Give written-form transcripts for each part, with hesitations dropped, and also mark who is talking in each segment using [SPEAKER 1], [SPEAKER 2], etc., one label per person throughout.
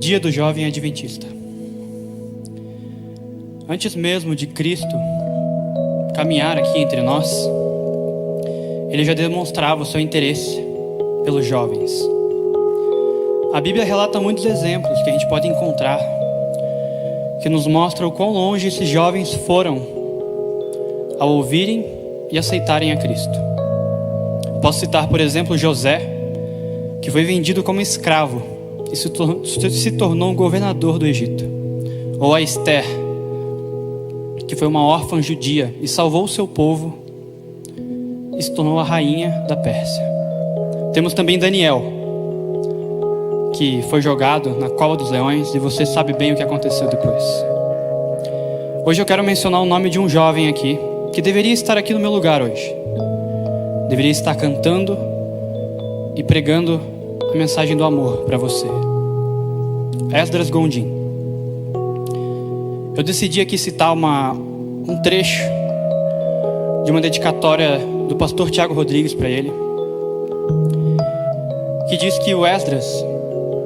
[SPEAKER 1] Dia do Jovem Adventista. Antes mesmo de Cristo caminhar aqui entre nós, ele já demonstrava o seu interesse pelos jovens. A Bíblia relata muitos exemplos que a gente pode encontrar, que nos mostram o quão longe esses jovens foram ao ouvirem e aceitarem a Cristo. Posso citar, por exemplo, José, que foi vendido como escravo e se tornou governador do Egito. Ou a Esther, que foi uma órfã judia e salvou o seu povo e se tornou a rainha da Pérsia. Temos também Daniel, que foi jogado na cova dos leões, e você sabe bem o que aconteceu depois. Hoje eu quero mencionar o nome de um jovem aqui, que deveria estar aqui no meu lugar hoje. Deveria estar cantando e pregando a mensagem do amor para você. Esdras Gondim. Eu decidi aqui citar um trecho de uma dedicatória do pastor Tiago Rodrigues para ele, que diz que o Esdras,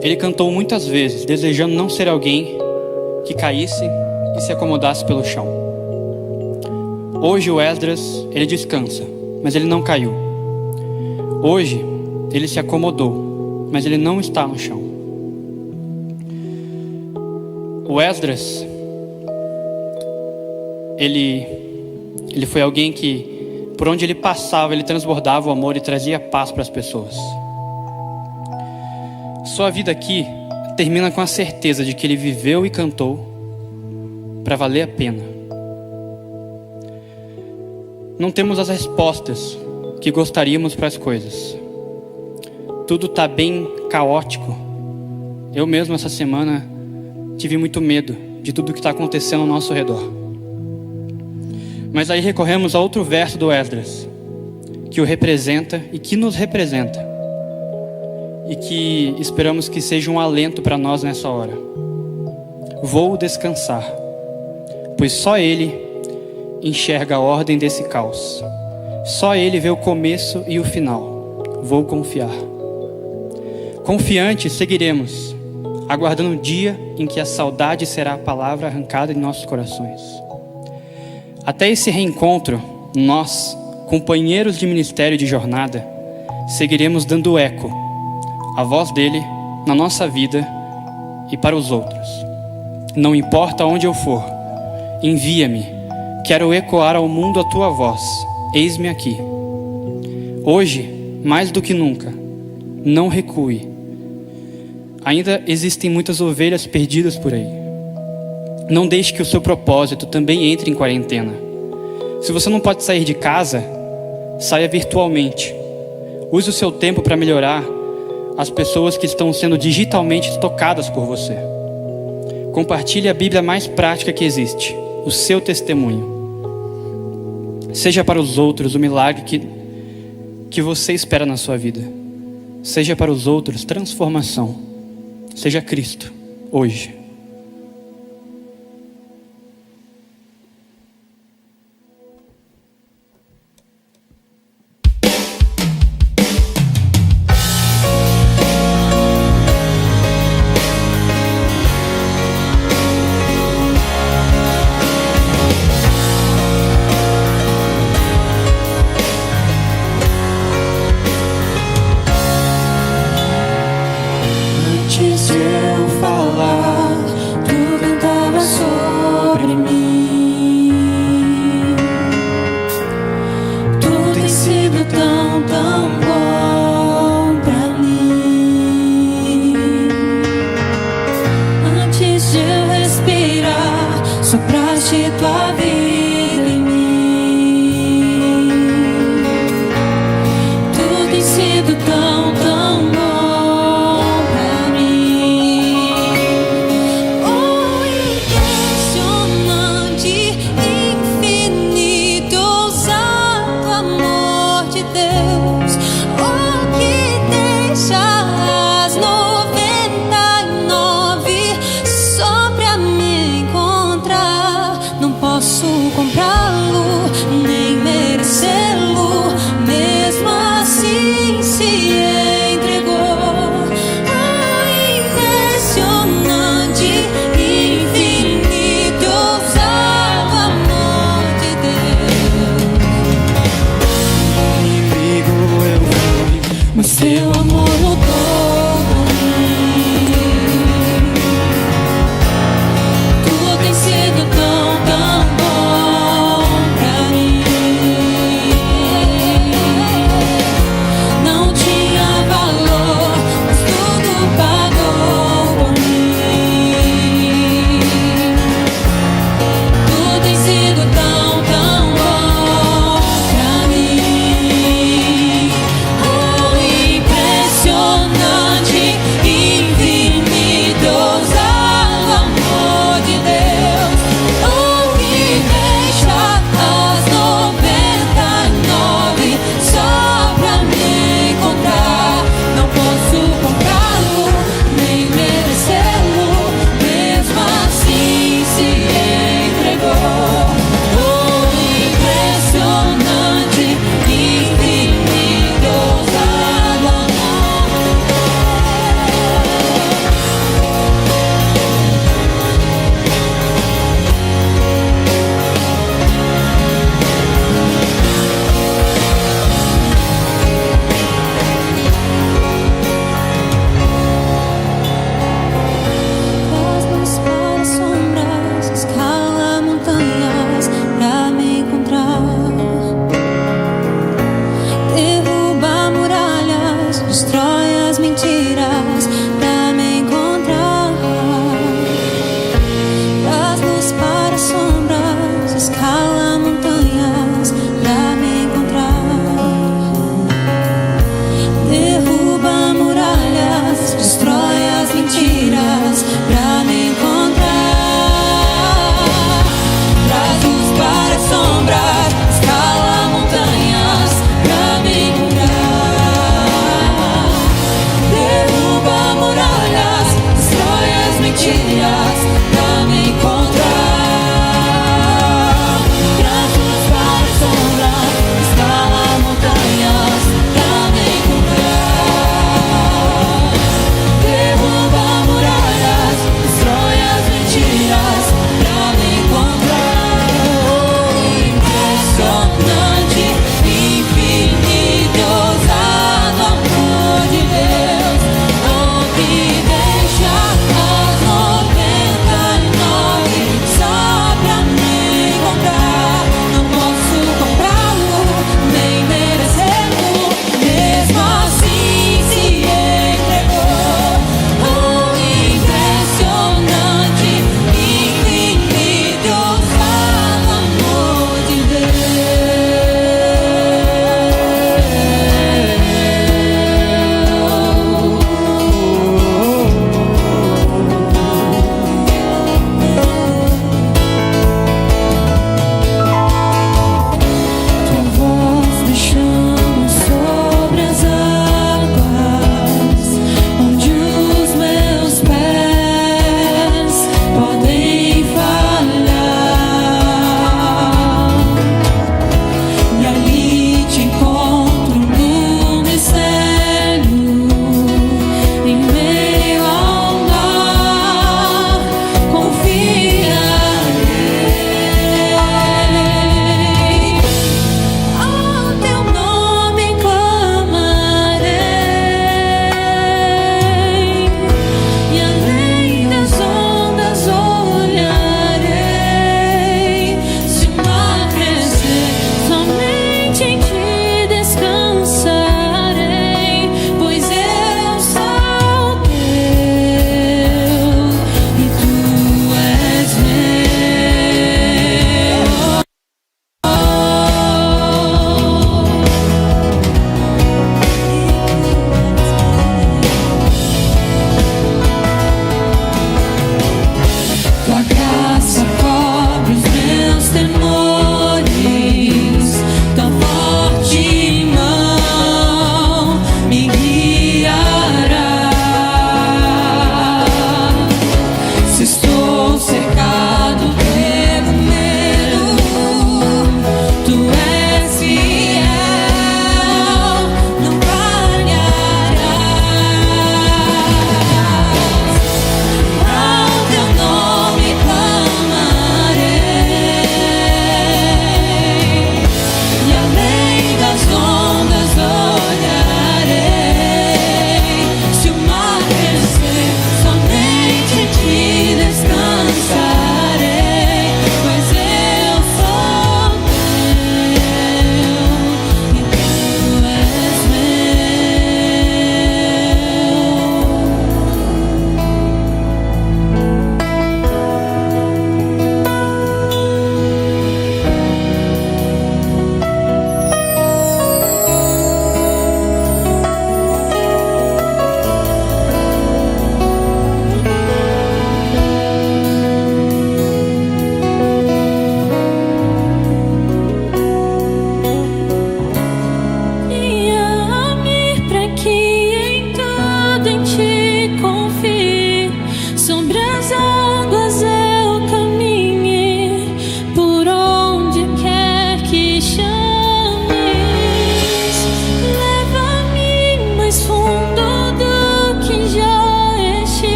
[SPEAKER 1] ele cantou muitas vezes, desejando não ser alguém que caísse e se acomodasse pelo chão. Hoje o Esdras, ele descansa, mas ele não caiu. Hoje ele se acomodou, mas ele não está no chão. O Esdras, ele foi alguém que, por onde ele passava, ele transbordava o amor e trazia paz para as pessoas. Sua vida aqui termina com a certeza de que ele viveu e cantou para valer a pena. Não temos as respostas que gostaríamos para as coisas. Tudo está bem caótico. Eu mesmo essa semana tive muito medo de tudo que está acontecendo ao nosso redor. Mas aí recorremos a outro verso do Esdras, que o representa e que nos representa, e que esperamos que seja um alento para nós nessa hora. Vou descansar, pois só Ele enxerga a ordem desse caos. Só Ele vê o começo e o final. Vou confiar. Confiante seguiremos, aguardando o dia em que a saudade será a palavra arrancada de nossos corações. Até esse reencontro, nós, companheiros de ministério e de jornada, seguiremos dando eco à voz dele na nossa vida e para os outros. Não importa onde eu for, envia-me, quero ecoar ao mundo a tua voz, eis-me aqui. Hoje, mais do que nunca, não recue. Ainda existem muitas ovelhas perdidas por aí. Não deixe que o seu propósito também entre em quarentena. Se você não pode sair de casa, saia virtualmente. Use o seu tempo para melhorar as pessoas que estão sendo digitalmente tocadas por você. Compartilhe a Bíblia mais prática que existe, o seu testemunho. Seja para os outros o milagre que você espera na sua vida. Seja para os outros transformação. Seja Cristo, hoje.
[SPEAKER 2] Antes de eu falar, tu cantava sobre mim. Tudo tem sido tão, tão bom pra mim. Antes de eu respirar, sopraste tua vida em mim. Tudo tem sido tão, tão bom pra mim. Teu amor mudou por mim. Tudo tem sido tão, tão bom pra mim. Não tinha valor, mas tudo pagou por mim. Tudo tem sido tão, tão bom pra mim. Oh, impressionante.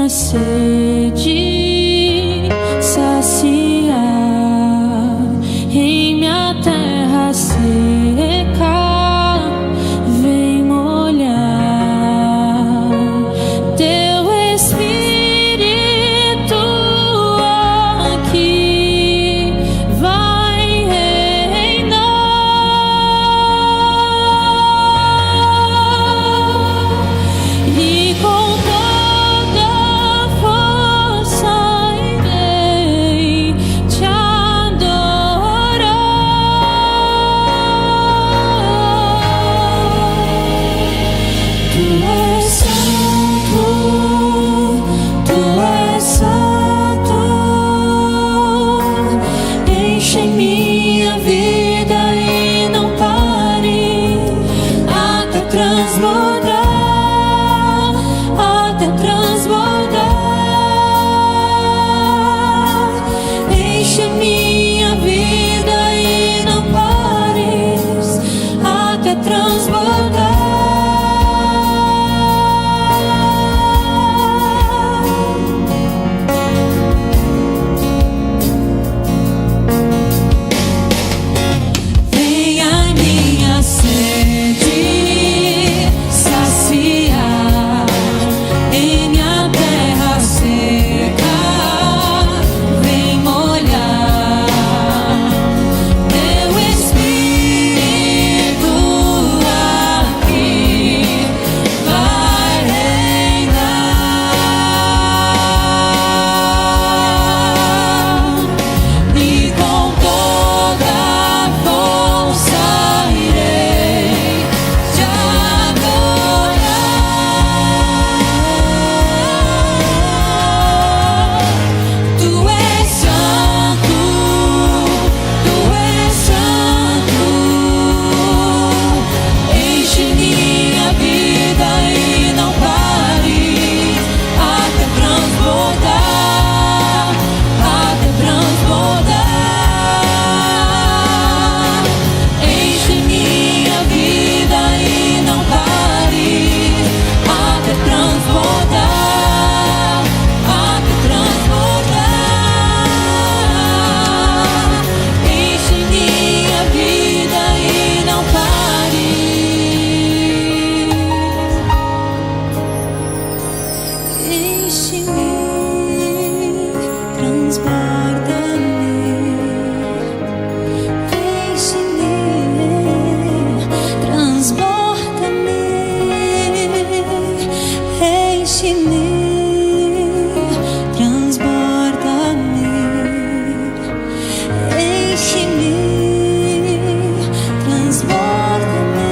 [SPEAKER 2] minha sede saciar em minha terra seca, vem molhar teu Espírito aqui vai reinar, e com toda força irei te adorar. Tu és santo, tu és santo, enche minha vida e não pare até transbordar, até transbordar. Enche minha vida e não pares até transbordar. Venha minha sede saciar em minha terra seca, vem molhar teu Espírito aqui vai reinar, e com toda força irei te adorar. Tu és santo, tu és santo, enche minha vida e não pares até transbordar, até transbordar. Enche minha vida e não pares até transbordar, até transbordar. Enche minha vida e não pares. Enche-me, transborda-me. Enche-me, transborda-me. Enche-me, transborda-me. Enche-me, transborda-me.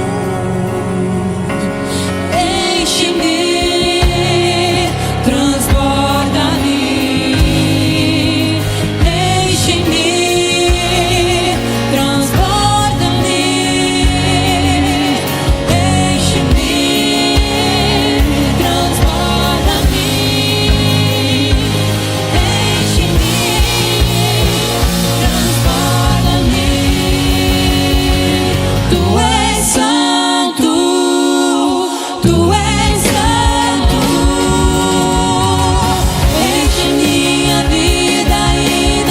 [SPEAKER 2] Enche-me, transborda-me. Enche-me, transborda-me. Enche-me,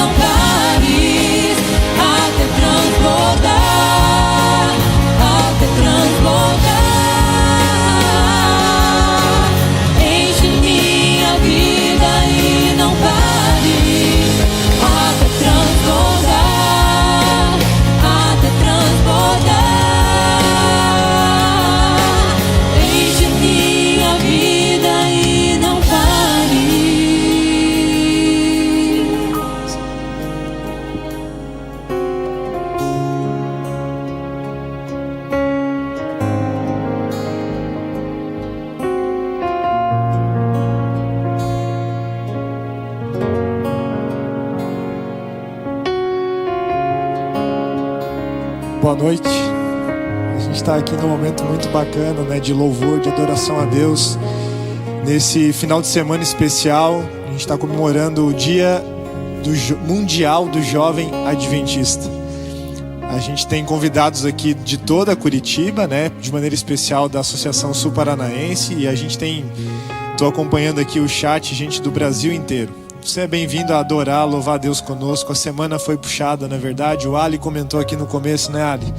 [SPEAKER 2] transborda-me.
[SPEAKER 3] Boa noite. A gente está aqui num momento muito bacana, né, de louvor, de adoração a Deus. Nesse final de semana especial, a gente está comemorando o Dia Mundial do Jovem Adventista. A gente tem convidados aqui de toda Curitiba, né, de maneira especial da Associação Sul Paranaense, e a gente tem Estou acompanhando aqui o chat, gente do Brasil inteiro. Você é bem-vindo a adorar, louvar Deus conosco. A semana foi puxada, na verdade. O Ali comentou aqui no começo, né, Ali?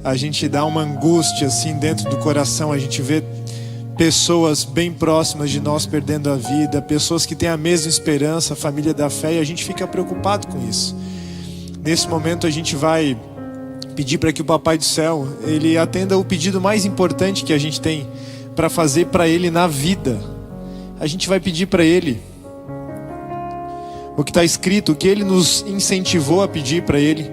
[SPEAKER 3] A gente dá uma angústia assim dentro do coração. A gente vê pessoas bem próximas de nós perdendo a vida, pessoas que têm a mesma esperança, a família da fé, e a gente fica preocupado com isso. Nesse momento a gente vai pedir para que o Papai do Céu, ele atenda o pedido mais importante que a gente tem para fazer para ele na vida. A gente vai pedir para ele o que está escrito, o que ele nos incentivou a pedir para ele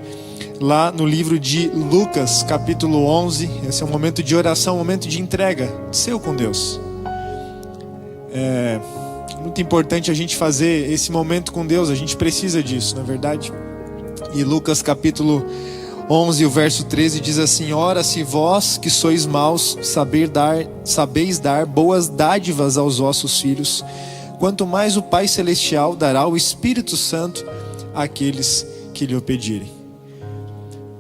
[SPEAKER 3] lá no livro de Lucas, capítulo 11. Esse é um momento de oração, um momento de entrega seu com Deus. É muito importante a gente fazer esse momento com Deus, a gente precisa disso, na verdade. E Lucas capítulo 11, o verso 13 diz assim: ora, se vós que sois maus sabeis dar boas dádivas aos vossos filhos, quanto mais o Pai Celestial dará o Espírito Santo àqueles que lhe o pedirem.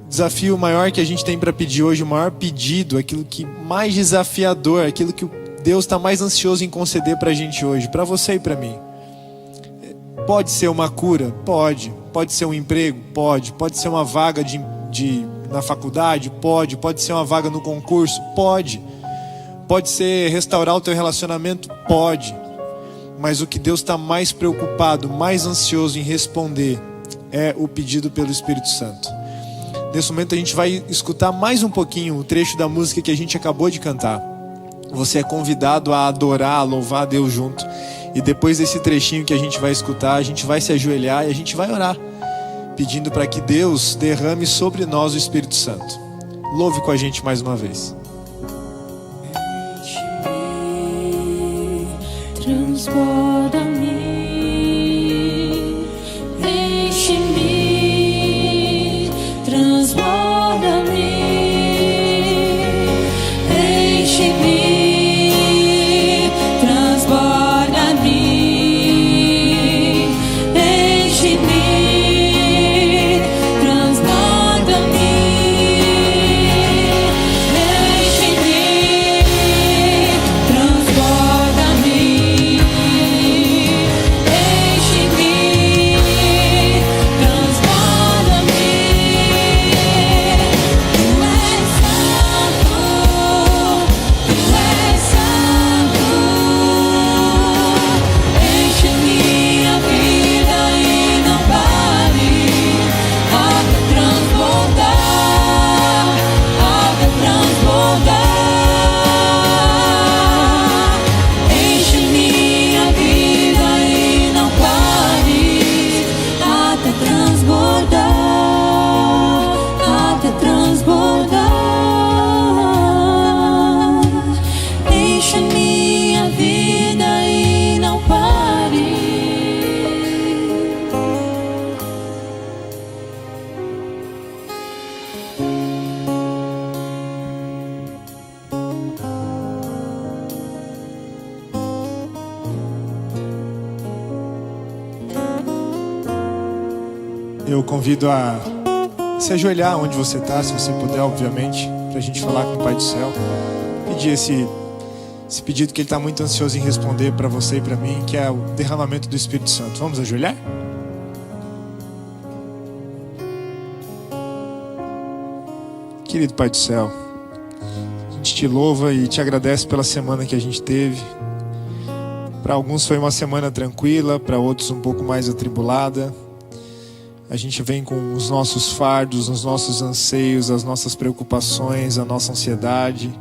[SPEAKER 3] O desafio maior que a gente tem para pedir hoje, o maior pedido, aquilo que mais desafiador, aquilo que Deus está mais ansioso em conceder para a gente hoje, para você e para mim. Pode ser uma cura? Pode. Pode ser um emprego? Pode ser uma vaga na faculdade? Pode ser uma vaga no concurso? Pode ser restaurar o teu relacionamento? Pode. Mas o que Deus está mais preocupado, mais ansioso em responder é o pedido pelo Espírito Santo. Nesse momento a gente vai escutar mais um pouquinho o trecho da música que a gente acabou de cantar. Você é convidado a adorar, a louvar a Deus junto. E depois desse trechinho que a gente vai escutar, a gente vai se ajoelhar e a gente vai orar, pedindo para que Deus derrame sobre nós o Espírito Santo. Louve com a gente mais uma vez.
[SPEAKER 2] Transborda-me, enche-me, transborda-me, enche-me, transborda-me, enche-me, transborda-me, enche-me, transborda-me.
[SPEAKER 3] Eu convido a se ajoelhar onde você está, se você puder, obviamente, para a gente falar com o Pai do Céu. Pedir esse pedido que Ele está muito ansioso em responder para você e para mim, que é o derramamento do Espírito Santo. Vamos ajoelhar? Querido Pai do Céu, a gente te louva e te agradece pela semana que a gente teve. Para alguns foi uma semana tranquila, para outros um pouco mais atribulada. A gente vem com os nossos fardos, os nossos anseios, as nossas preocupações, a nossa ansiedade.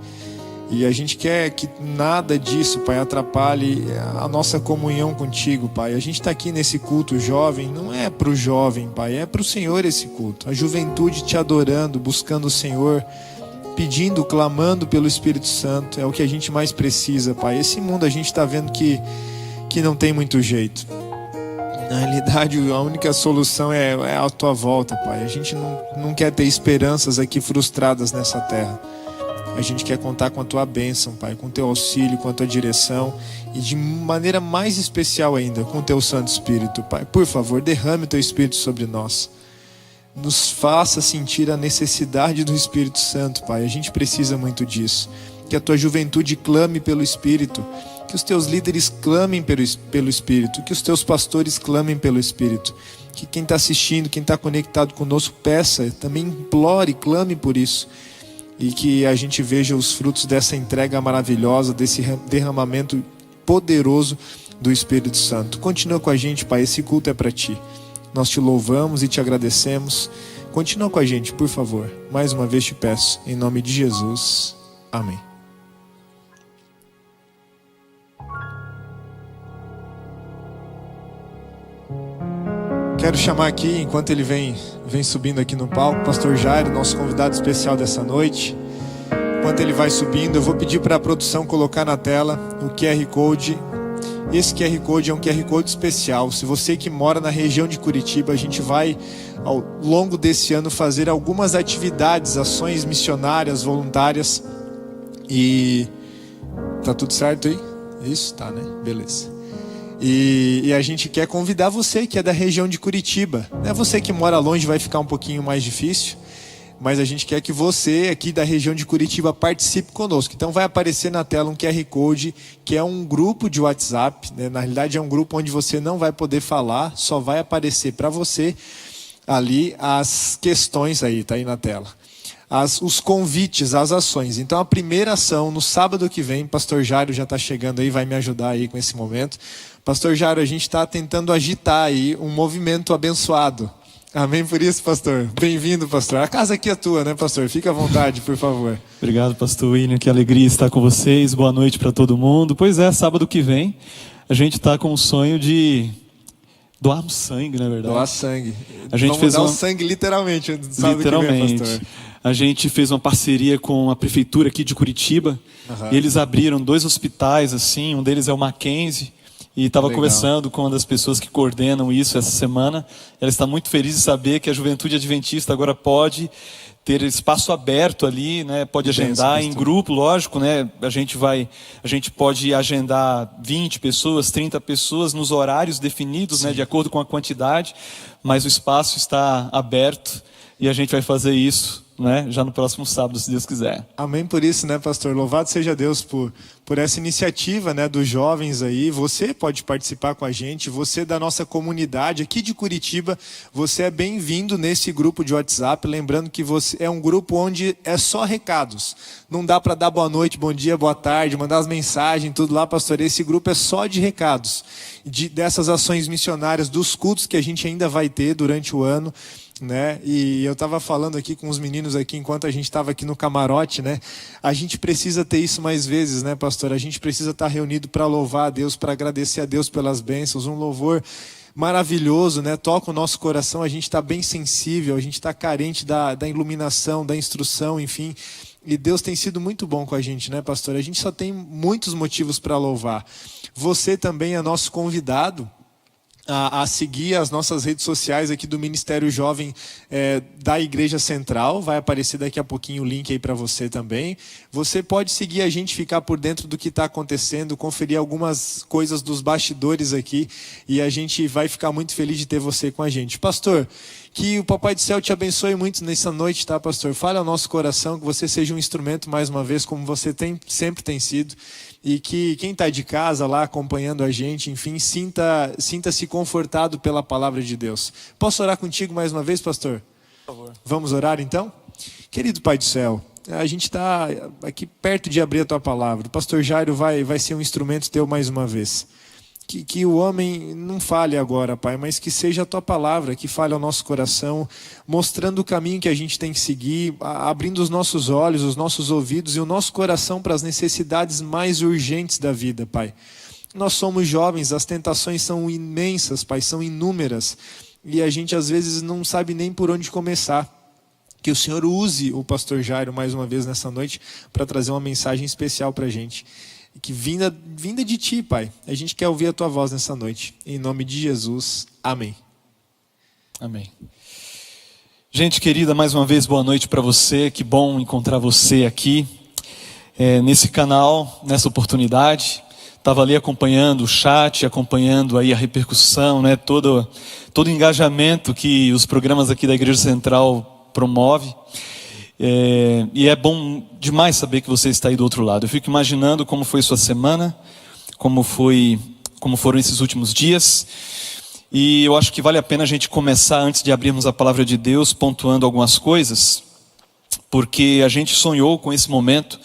[SPEAKER 3] E a gente quer que nada disso, Pai, atrapalhe a nossa comunhão contigo, Pai. A gente está aqui nesse culto jovem, não é para o jovem, Pai, é para o Senhor esse culto. A juventude te adorando, buscando o Senhor, pedindo, clamando pelo Espírito Santo. É o que a gente mais precisa, Pai. Esse mundo a gente está vendo que não tem muito jeito. Na realidade, a única solução é a tua volta, Pai. A gente não quer ter esperanças aqui frustradas nessa terra. A gente quer contar com a tua bênção, Pai, com o teu auxílio, com a tua direção e de maneira mais especial ainda, com o teu Santo Espírito, Pai. Por favor, derrame o teu Espírito sobre nós. Nos faça sentir a necessidade do Espírito Santo, Pai. A gente precisa muito disso. Que a tua juventude clame pelo Espírito. que os teus líderes clamem pelo Espírito, que os teus pastores clamem pelo Espírito, que quem está assistindo, quem está conectado conosco, peça, também implore, clame por isso, e que a gente veja os frutos dessa entrega maravilhosa, desse derramamento poderoso do Espírito Santo. Continua com a gente, Pai, esse culto é para Ti. Nós Te louvamos e Te agradecemos. Continua com a gente, por favor. Mais uma vez te peço, em nome de Jesus. Amém. Quero chamar aqui, enquanto ele vem subindo aqui no palco, o pastor Jairo, nosso convidado especial dessa noite. Enquanto ele vai subindo, eu vou pedir para a produção colocar na tela o QR Code. Esse QR Code é um QR Code especial. Se você que mora na região de Curitiba, a gente vai, ao longo desse ano, fazer algumas atividades, ações missionárias, voluntárias. E tá tudo certo aí? Isso, tá, né? Beleza. E a gente quer convidar você que é da região de Curitiba. Você que mora longe vai ficar um pouquinho mais difícil, mas a gente quer que você aqui da região de Curitiba participe conosco. Então vai aparecer na tela um QR Code, que é um grupo de WhatsApp, né? Na realidade é um grupo onde você não vai poder falar, só vai aparecer para você ali as questões aí, tá aí na tela. Os convites, as ações. Então a primeira ação, no sábado que vem, pastor Jairo já está chegando aí, vai me ajudar aí com esse momento. Pastor Jairo, a gente está tentando agitar aí um movimento abençoado. Amém por isso, pastor? Bem-vindo, pastor. A casa aqui é tua, né, pastor? Fica à vontade, por favor.
[SPEAKER 4] Obrigado, pastor William. Que alegria estar com vocês. Boa noite para todo mundo. Pois é, sábado que vem, a gente está com o sonho de doarmos sangue, na verdade.
[SPEAKER 3] Doar sangue.
[SPEAKER 4] A gente fez
[SPEAKER 3] o sangue literalmente. Sábado que vem, pastor.
[SPEAKER 4] A gente fez uma parceria com a prefeitura aqui de Curitiba. E eles abriram 2 hospitais, assim. Um deles é o Mackenzie. E estava conversando com uma das pessoas que coordenam isso essa semana. Ela está muito feliz de saber que a Juventude Adventista agora pode ter espaço aberto ali, né? Pode agendar em grupo, lógico, né? A gente pode agendar 20 pessoas, 30 pessoas nos horários definidos, né? De acordo com a quantidade, mas o espaço está aberto e a gente vai fazer isso, né? Já no próximo sábado, se Deus quiser.
[SPEAKER 3] Amém por isso, né, pastor? Louvado seja Deus por essa iniciativa, né, dos jovens aí. Você pode participar com a gente, você da nossa comunidade aqui de Curitiba, você é bem-vindo nesse grupo de WhatsApp. Lembrando que você é um grupo onde é só recados. Não dá para dar boa noite, bom dia, boa tarde, mandar as mensagens, tudo lá, pastor. Esse grupo é só de recados, dessas ações missionárias, dos cultos que a gente ainda vai ter durante o ano, né? E eu estava falando aqui com os meninos aqui enquanto a gente estava aqui no camarote, né? A gente precisa ter isso mais vezes, né, pastor? A gente precisa estar reunido para louvar a Deus, para agradecer a Deus pelas bênçãos, um louvor maravilhoso, né? Toca o nosso coração, a gente está bem sensível, a gente está carente da iluminação, da instrução, enfim. E Deus tem sido muito bom com a gente, né, pastor? A gente só tem muitos motivos para louvar. Você também é nosso convidado a seguir as nossas redes sociais aqui do Ministério Jovem da Igreja Central. Vai aparecer daqui a pouquinho o link aí para você também. Você pode seguir a gente, ficar por dentro do que está acontecendo, conferir algumas coisas dos bastidores aqui, e a gente vai ficar muito feliz de ter você com a gente. Pastor, que o Papai do Céu te abençoe muito nessa noite, tá, pastor? Fale ao nosso coração, que você seja um instrumento mais uma vez, como você sempre tem sido. E que quem está de casa lá acompanhando a gente, enfim, sinta-se confortado pela palavra de Deus. Posso orar contigo mais uma vez, pastor?
[SPEAKER 4] Por favor.
[SPEAKER 3] Vamos orar então? Querido Pai do Céu, a gente está aqui perto de abrir a Tua palavra. O pastor Jairo vai ser um instrumento Teu mais uma vez. Que o homem não fale agora, Pai, mas que seja a Tua palavra que fale ao nosso coração, mostrando o caminho que a gente tem que seguir, abrindo os nossos olhos, os nossos ouvidos e o nosso coração para as necessidades mais urgentes da vida, Pai. Nós somos jovens, as tentações são imensas, Pai, são inúmeras, e a gente às vezes não sabe nem por onde começar. Que o Senhor use o pastor Jairo mais uma vez nessa noite para trazer uma mensagem especial para a gente. Que vinda de Ti, Pai. A gente quer ouvir a Tua voz nessa noite. Em nome de Jesus. Amém.
[SPEAKER 4] Amém. Gente querida, mais uma vez boa noite para você. Que bom encontrar você aqui nesse canal, nessa oportunidade. Estava ali acompanhando o chat, acompanhando aí a repercussão, né? Todo o engajamento que os programas aqui da Igreja Central promove. E é bom demais saber que você está aí do outro lado. Eu fico imaginando como foi sua semana, como foram esses últimos dias. E eu acho que vale a pena a gente começar, antes de abrirmos a palavra de Deus, pontuando algumas coisas, porque a gente sonhou com esse momento,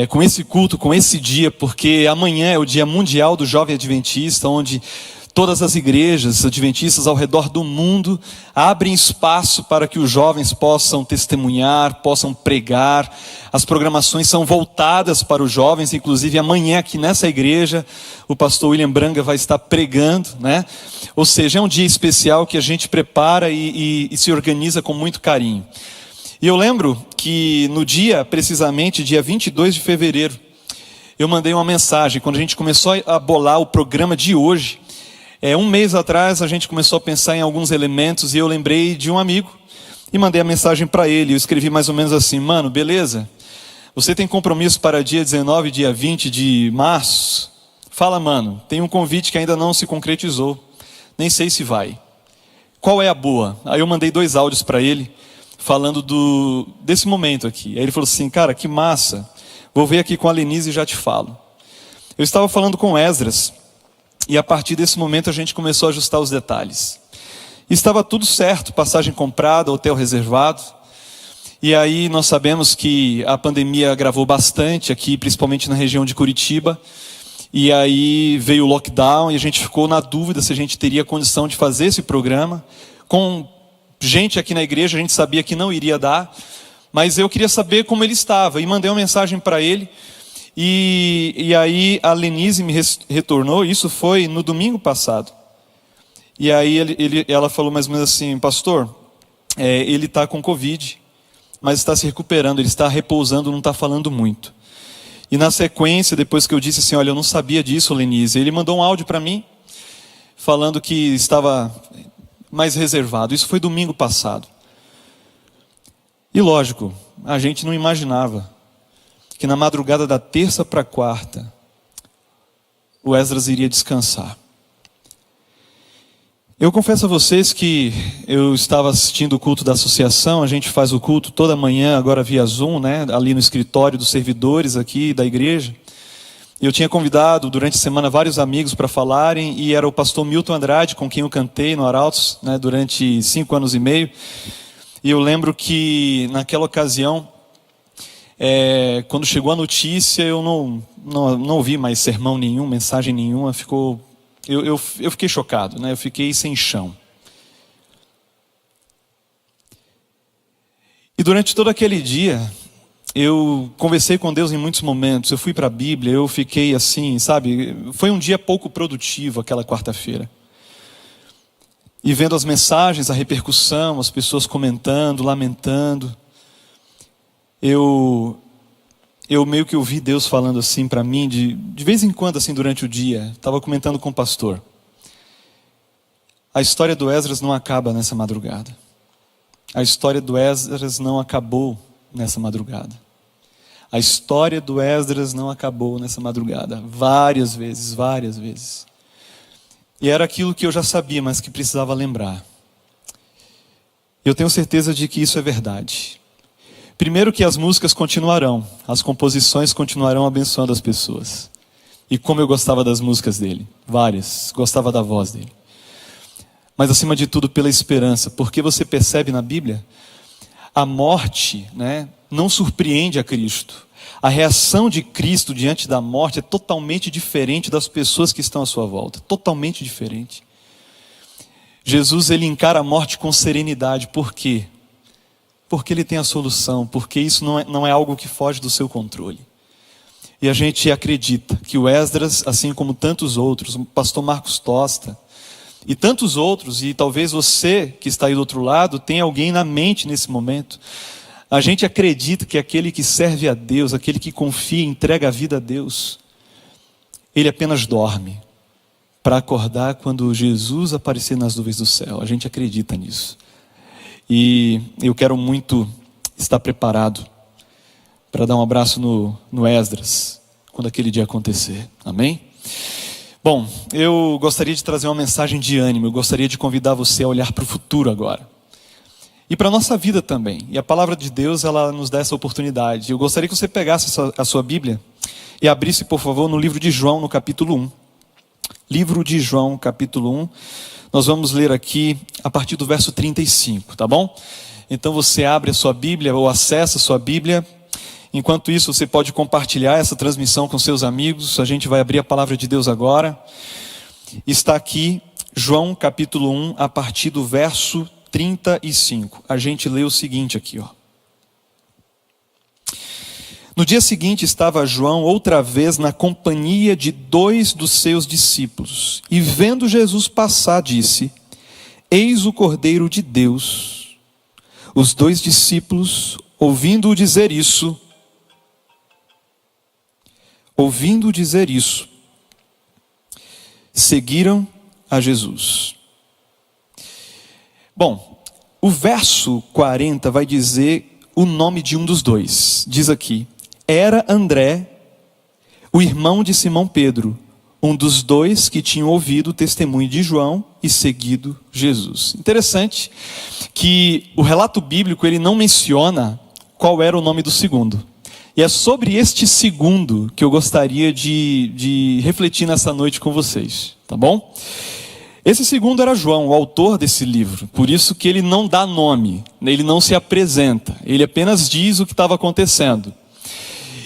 [SPEAKER 4] com esse culto, com esse dia, porque amanhã é o Dia Mundial do Jovem Adventista, onde todas as igrejas adventistas ao redor do mundo abrem espaço para que os jovens possam testemunhar, possam pregar. As programações são voltadas para os jovens, inclusive amanhã aqui nessa igreja o pastor William Branga vai estar pregando, né? Ou seja, é um dia especial que a gente prepara e se organiza com muito carinho. E eu lembro que no dia, precisamente dia 22 de fevereiro, eu mandei uma mensagem, quando a gente começou a bolar o programa de hoje. Um mês atrás a gente começou a pensar em alguns elementos e eu lembrei de um amigo e mandei a mensagem para ele. Eu escrevi mais ou menos assim: mano, beleza? Você tem compromisso para dia 19 e dia 20 de março? Fala, mano, tem um convite que ainda não se concretizou. Nem sei se vai. Qual é a boa? Aí eu mandei 2 áudios para ele, falando desse momento aqui. Aí ele falou assim: cara, que massa. Vou ver aqui com a Lenise e já te falo. Eu estava falando com Esdras. E a partir desse momento a gente começou a ajustar os detalhes. Estava tudo certo, passagem comprada, hotel reservado. E aí nós sabemos que a pandemia agravou bastante aqui, principalmente na região de Curitiba. E aí veio o lockdown e a gente ficou na dúvida se a gente teria condição de fazer esse programa. Com gente aqui na igreja, a gente sabia que não iria dar. Mas eu queria saber como ele estava e mandei uma mensagem para ele. E aí a Lenise me retornou, isso foi no domingo passado. E aí ela falou mais ou menos assim: pastor, ele está com Covid, mas está se recuperando, ele está repousando, não está falando muito. E na sequência, depois que eu disse assim: olha, eu não sabia disso, Lenise, ele mandou um áudio para mim, falando que estava mais reservado. Isso foi domingo passado. E lógico, a gente não imaginava que na madrugada da terça para quarta, o Esdras iria descansar. Eu confesso a vocês que eu estava assistindo o culto da associação. A gente faz o culto toda manhã, agora via Zoom, né? Ali no escritório dos servidores aqui da igreja. Eu tinha convidado durante a semana vários amigos para falarem, e era o pastor Milton Andrade, com quem eu cantei no Arautos, né? Durante 5 anos e meio. E eu lembro que naquela ocasião, quando chegou a notícia, eu não ouvi mais sermão nenhum, mensagem nenhuma. Eu fiquei chocado, né? Eu fiquei sem chão. E durante todo aquele dia, eu conversei com Deus em muitos momentos. Eu fui para a Bíblia, eu fiquei assim, sabe? Foi um dia pouco produtivo aquela quarta-feira. E vendo as mensagens, a repercussão, as pessoas comentando, lamentando, eu meio que ouvi Deus falando assim para mim, de vez em quando, assim, durante o dia. Estava comentando com o pastor. A história do Esdras não acaba nessa madrugada. A história do Esdras não acabou nessa madrugada. A história do Esdras não acabou nessa madrugada. Várias vezes, várias vezes. E era aquilo que eu já sabia, mas que precisava lembrar. Eu tenho certeza de que isso é verdade. Primeiro, que as músicas continuarão, as composições continuarão abençoando as pessoas. E como eu gostava das músicas dele, várias, gostava da voz dele. Mas acima de tudo pela esperança, porque você percebe na Bíblia, a morte, né, não surpreende a Cristo. A reação de Cristo diante da morte é totalmente diferente das pessoas que estão à sua volta, totalmente diferente. Jesus, ele encara a morte com serenidade. Por quê? Porque ele tem a solução, porque isso não é algo que foge do seu controle. E a gente acredita que o Esdras, assim como tantos outros, o pastor Marcos Tosta e tantos outros, e talvez você que está aí do outro lado, tenha alguém na mente nesse momento. A gente acredita que aquele que serve a Deus, aquele que confia e entrega a vida a Deus, ele apenas dorme para acordar quando Jesus aparecer nas nuvens do céu. A gente acredita nisso. E eu quero muito estar preparado para dar um abraço no Esdras, quando aquele dia acontecer. Amém? Bom, eu gostaria de trazer uma mensagem de ânimo. Eu gostaria de convidar você a olhar para o futuro agora. E para a nossa vida também. E a palavra de Deus, ela nos dá essa oportunidade. Eu gostaria que você pegasse a sua Bíblia e abrisse, por favor, no livro de João, no capítulo 1. Livro de João, capítulo 1. Nós vamos ler aqui a partir do verso 35, tá bom? Então você abre a sua Bíblia ou acessa a sua Bíblia. Enquanto isso, você pode compartilhar essa transmissão com seus amigos. A gente vai abrir a palavra de Deus agora. Está aqui João capítulo 1, a partir do verso 35. A gente lê o seguinte aqui, ó. No dia seguinte estava João outra vez na companhia de 2 dos seus discípulos. E vendo Jesus passar, disse: Eis o Cordeiro de Deus. Os 2 discípulos, ouvindo-o dizer isso, seguiram a Jesus. Bom, o verso 40 vai dizer o nome de um dos 2. Diz aqui: era André, o irmão de Simão Pedro, um dos 2 que tinham ouvido o testemunho de João e seguido Jesus. Interessante que o relato bíblico ele não menciona qual era o nome do segundo. E é sobre este segundo que eu gostaria de refletir nessa noite com vocês, tá bom? Esse segundo era João, o autor desse livro. Por isso que ele não dá nome, ele não se apresenta, ele apenas diz o que estava acontecendo.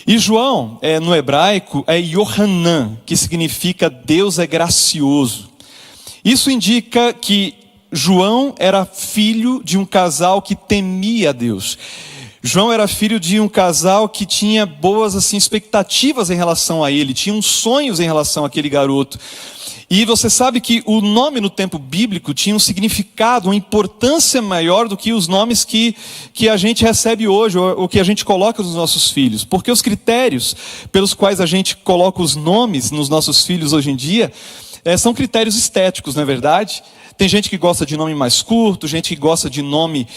[SPEAKER 4] E João, no hebraico, é Yohanan, que significa Deus é gracioso. Isso indica que João era filho de um casal que temia a Deus. João era filho de um casal que tinha boas expectativas em relação a ele, tinha uns sonhos em relação àquele garoto. E você sabe que o nome no tempo bíblico tinha um significado, uma importância maior do que os nomes que a gente recebe hoje, ou que a gente coloca nos nossos filhos. Porque os critérios pelos quais a gente coloca os nomes nos nossos filhos hoje em dia, são critérios estéticos, não é verdade? Tem gente que gosta de nome mais curto, gente que gosta de nome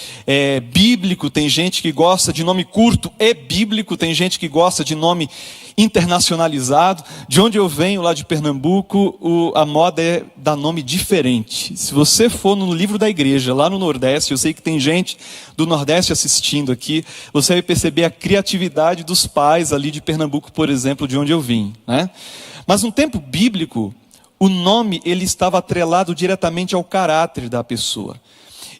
[SPEAKER 4] bíblico, tem gente que gosta de nome curto e bíblico, tem gente que gosta de nome internacionalizado. De onde eu venho, lá de Pernambuco, a moda é dar nome diferente. Se você for no livro da igreja, lá no Nordeste, eu sei que tem gente do Nordeste assistindo aqui, você vai perceber a criatividade dos pais ali de Pernambuco, por exemplo, de onde eu vim, né? Mas no tempo bíblico, o nome ele estava atrelado diretamente ao caráter da pessoa.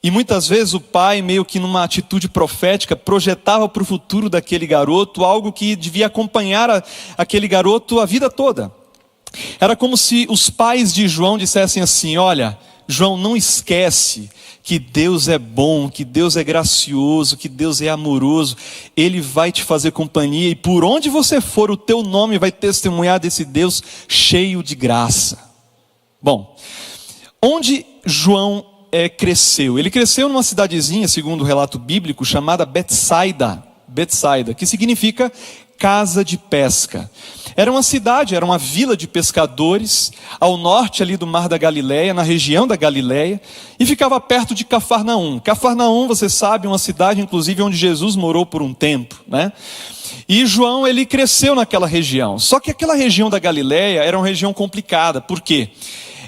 [SPEAKER 4] E muitas vezes o pai, meio que numa atitude profética, projetava para o futuro daquele garoto algo que devia acompanhar aquele garoto a vida toda. Era como se os pais de João dissessem assim: olha, João, não esquece que Deus é bom, que Deus é gracioso, que Deus é amoroso. Ele vai te fazer companhia e por onde você for, o teu nome vai testemunhar desse Deus cheio de graça. Bom, onde João cresceu? Ele cresceu numa cidadezinha, segundo o relato bíblico, chamada Betsaida, que significa casa de pesca. Era uma cidade, era uma vila de pescadores, ao norte ali do Mar da Galileia, na região da Galileia, e ficava perto de Cafarnaum. Cafarnaum, você sabe, uma cidade inclusive onde Jesus morou por um tempo, né? E João, ele cresceu naquela região. Só que aquela região da Galileia era uma região complicada. Por quê?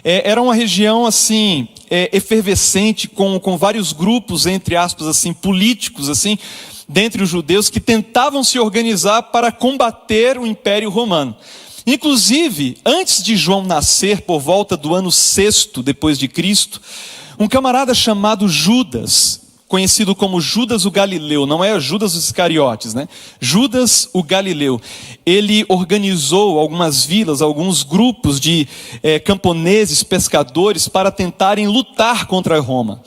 [SPEAKER 4] Era uma região assim, efervescente, com vários grupos, entre aspas, assim, políticos, assim, dentre os judeus, que tentavam se organizar para combater o Império Romano. Inclusive, antes de João nascer, por volta do ano 6º depois de Cristo, um camarada chamado Judas, conhecido como Judas o Galileu, não é Judas os Iscariotes, né? Judas o Galileu, ele organizou algumas vilas, alguns grupos de camponeses, pescadores, para tentarem lutar contra Roma.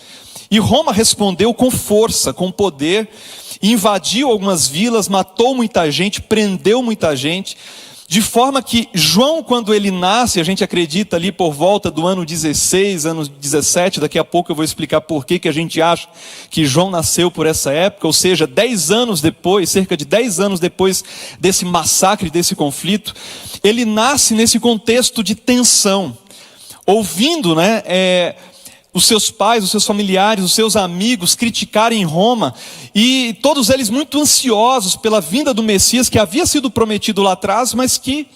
[SPEAKER 4] E Roma respondeu com força, com poder, invadiu algumas vilas, matou muita gente, prendeu muita gente, de forma que João, quando ele nasce, a gente acredita ali por volta do ano 16, ano 17, daqui a pouco eu vou explicar por que a gente acha que João nasceu por essa época, ou seja, 10 anos depois, cerca de 10 anos depois desse massacre, desse conflito, ele nasce nesse contexto de tensão, ouvindo, os seus pais, os seus familiares, os seus amigos criticarem Roma, e todos eles muito ansiosos pela vinda do Messias, que havia sido prometido lá atrás, mas que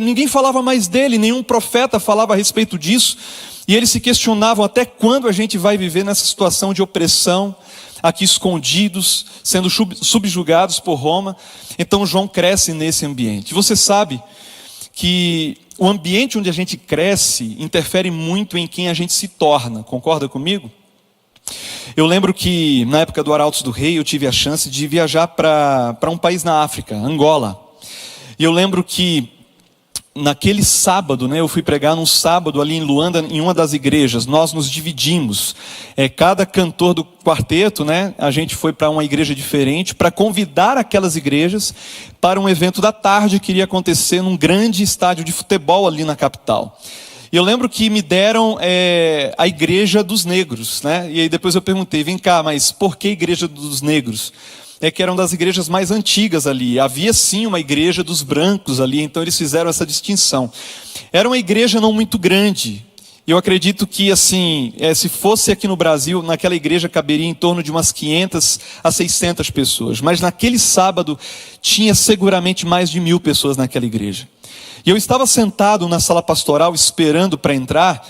[SPEAKER 4] ninguém falava mais dele, nenhum profeta falava a respeito disso. E eles se questionavam até quando a gente vai viver nessa situação de opressão, aqui escondidos, sendo subjugados por Roma. Então João cresce nesse ambiente. Você sabe que o ambiente onde a gente cresce interfere muito em quem a gente se torna, concorda comigo? Eu lembro que na época do Arautos do Rei eu tive a chance de viajar para um país na África, Angola. E eu lembro que naquele sábado, eu fui pregar num sábado ali em Luanda, em uma das igrejas. Nós nos dividimos. Cada cantor do quarteto, a gente foi para uma igreja diferente para convidar aquelas igrejas para um evento da tarde que iria acontecer num grande estádio de futebol ali na capital. E eu lembro que me deram a igreja dos negros, E aí depois eu perguntei, vem cá, mas por que igreja dos negros? Que era uma das igrejas mais antigas ali. Havia sim uma igreja dos brancos ali, então eles fizeram essa distinção. Era uma igreja não muito grande. Eu acredito que, assim, se fosse aqui no Brasil, naquela igreja caberia em torno de umas 500 a 600 pessoas. Mas naquele sábado tinha seguramente mais de 1000 pessoas naquela igreja. E eu estava sentado na sala pastoral esperando para entrar.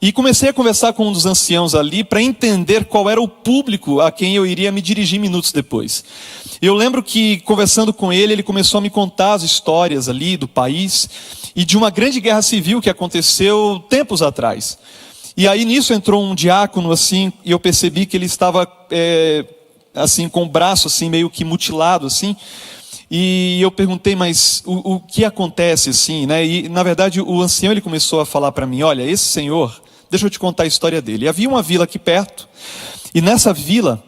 [SPEAKER 4] E comecei a conversar com um dos anciãos ali para entender qual era o público a quem eu iria me dirigir minutos depois. Eu lembro que, conversando com ele, ele começou a me contar as histórias ali do país e de uma grande guerra civil que aconteceu tempos atrás. E aí nisso entrou um diácono assim, e eu percebi que ele estava assim, com o braço assim, meio que mutilado assim. E eu perguntei, mas o que acontece assim, E na verdade o ancião ele começou a falar para mim, olha, esse senhor... Deixa eu te contar a história dele. Havia uma vila aqui perto, e nessa vila,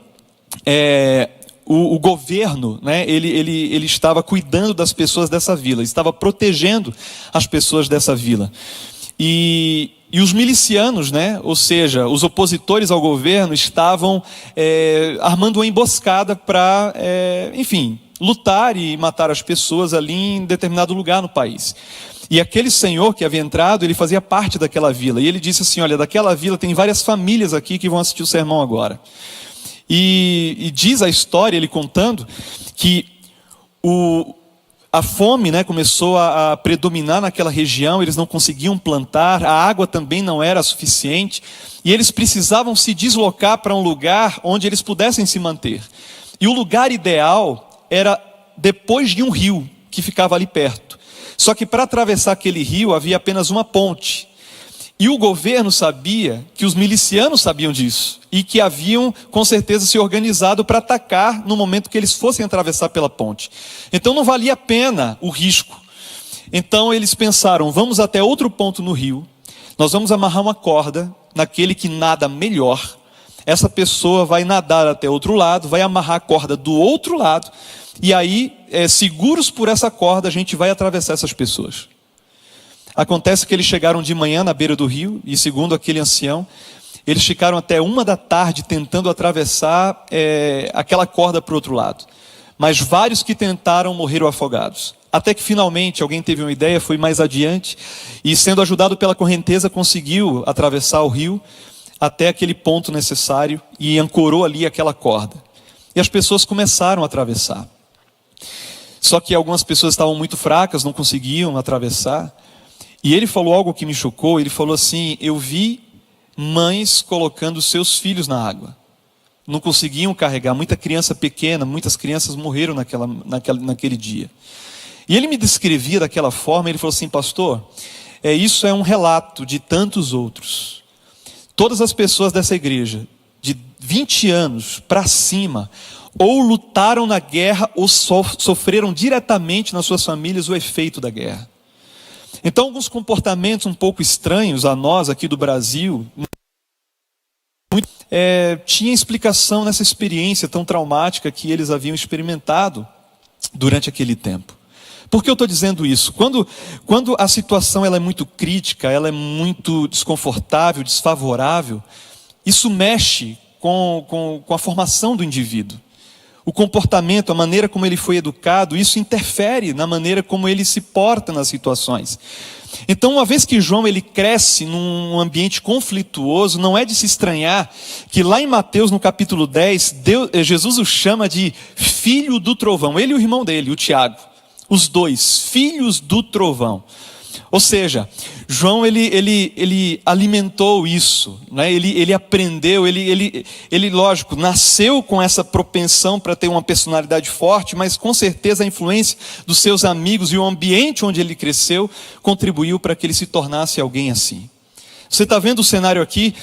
[SPEAKER 4] o governo, ele estava cuidando das pessoas dessa vila, estava protegendo as pessoas dessa vila. E os milicianos, ou seja, os opositores ao governo, estavam armando uma emboscada para, lutar e matar as pessoas ali em determinado lugar no país. E aquele senhor que havia entrado, ele fazia parte daquela vila. E ele disse assim, olha, daquela vila tem várias famílias aqui que vão assistir o sermão agora. E diz a história, ele contando, que a fome começou a predominar naquela região, eles não conseguiam plantar, a água também não era suficiente, e eles precisavam se deslocar para um lugar onde eles pudessem se manter. E o lugar ideal era depois de um rio que ficava ali perto. Só que para atravessar aquele rio havia apenas uma ponte. E o governo sabia que os milicianos sabiam disso. E que haviam com certeza se organizado para atacar no momento que eles fossem atravessar pela ponte. Então não valia a pena o risco. Então eles pensaram, vamos até outro ponto no rio. Nós vamos amarrar uma corda naquele que nada melhor. Essa pessoa vai nadar até outro lado, vai amarrar a corda do outro lado. E aí, seguros por essa corda, a gente vai atravessar essas pessoas. Acontece que eles chegaram de manhã na beira do rio, e segundo aquele ancião, eles ficaram até 1h tentando atravessar aquela corda para o outro lado. Mas vários que tentaram morreram afogados. Até que finalmente alguém teve uma ideia, foi mais adiante, e sendo ajudado pela correnteza, conseguiu atravessar o rio até aquele ponto necessário e ancorou ali aquela corda. E as pessoas começaram a atravessar. Só que algumas pessoas estavam muito fracas, não conseguiam atravessar. E ele falou algo que me chocou. Ele falou assim, eu vi mães colocando seus filhos na água. Não conseguiam carregar. Muita criança pequena, muitas crianças morreram naquele dia. E ele me descrevia daquela forma. Ele falou assim, pastor, isso é um relato de tantos outros. Todas as pessoas dessa igreja, de 20 anos para cima, ou lutaram na guerra ou sofreram diretamente nas suas famílias o efeito da guerra. Então alguns comportamentos um pouco estranhos a nós aqui do Brasil tinha explicação nessa experiência tão traumática que eles haviam experimentado durante aquele tempo. Por que eu estou dizendo isso? Quando a situação ela é muito crítica, ela é muito desconfortável, desfavorável, isso mexe com a formação do indivíduo. O comportamento, a maneira como ele foi educado, isso interfere na maneira como ele se porta nas situações. Então, uma vez que João ele cresce num ambiente conflituoso, não é de se estranhar que lá em Mateus, no capítulo 10, Jesus o chama de filho do trovão. Ele e o irmão dele, o Tiago. os dois, filhos do trovão. Ou seja, João ele alimentou isso, né? Ele aprendeu, ele lógico, nasceu com essa propensão para ter uma personalidade forte, mas com certeza a influência dos seus amigos e o ambiente onde ele cresceu contribuiu para que ele se tornasse alguém assim. Você está vendo o cenário aqui?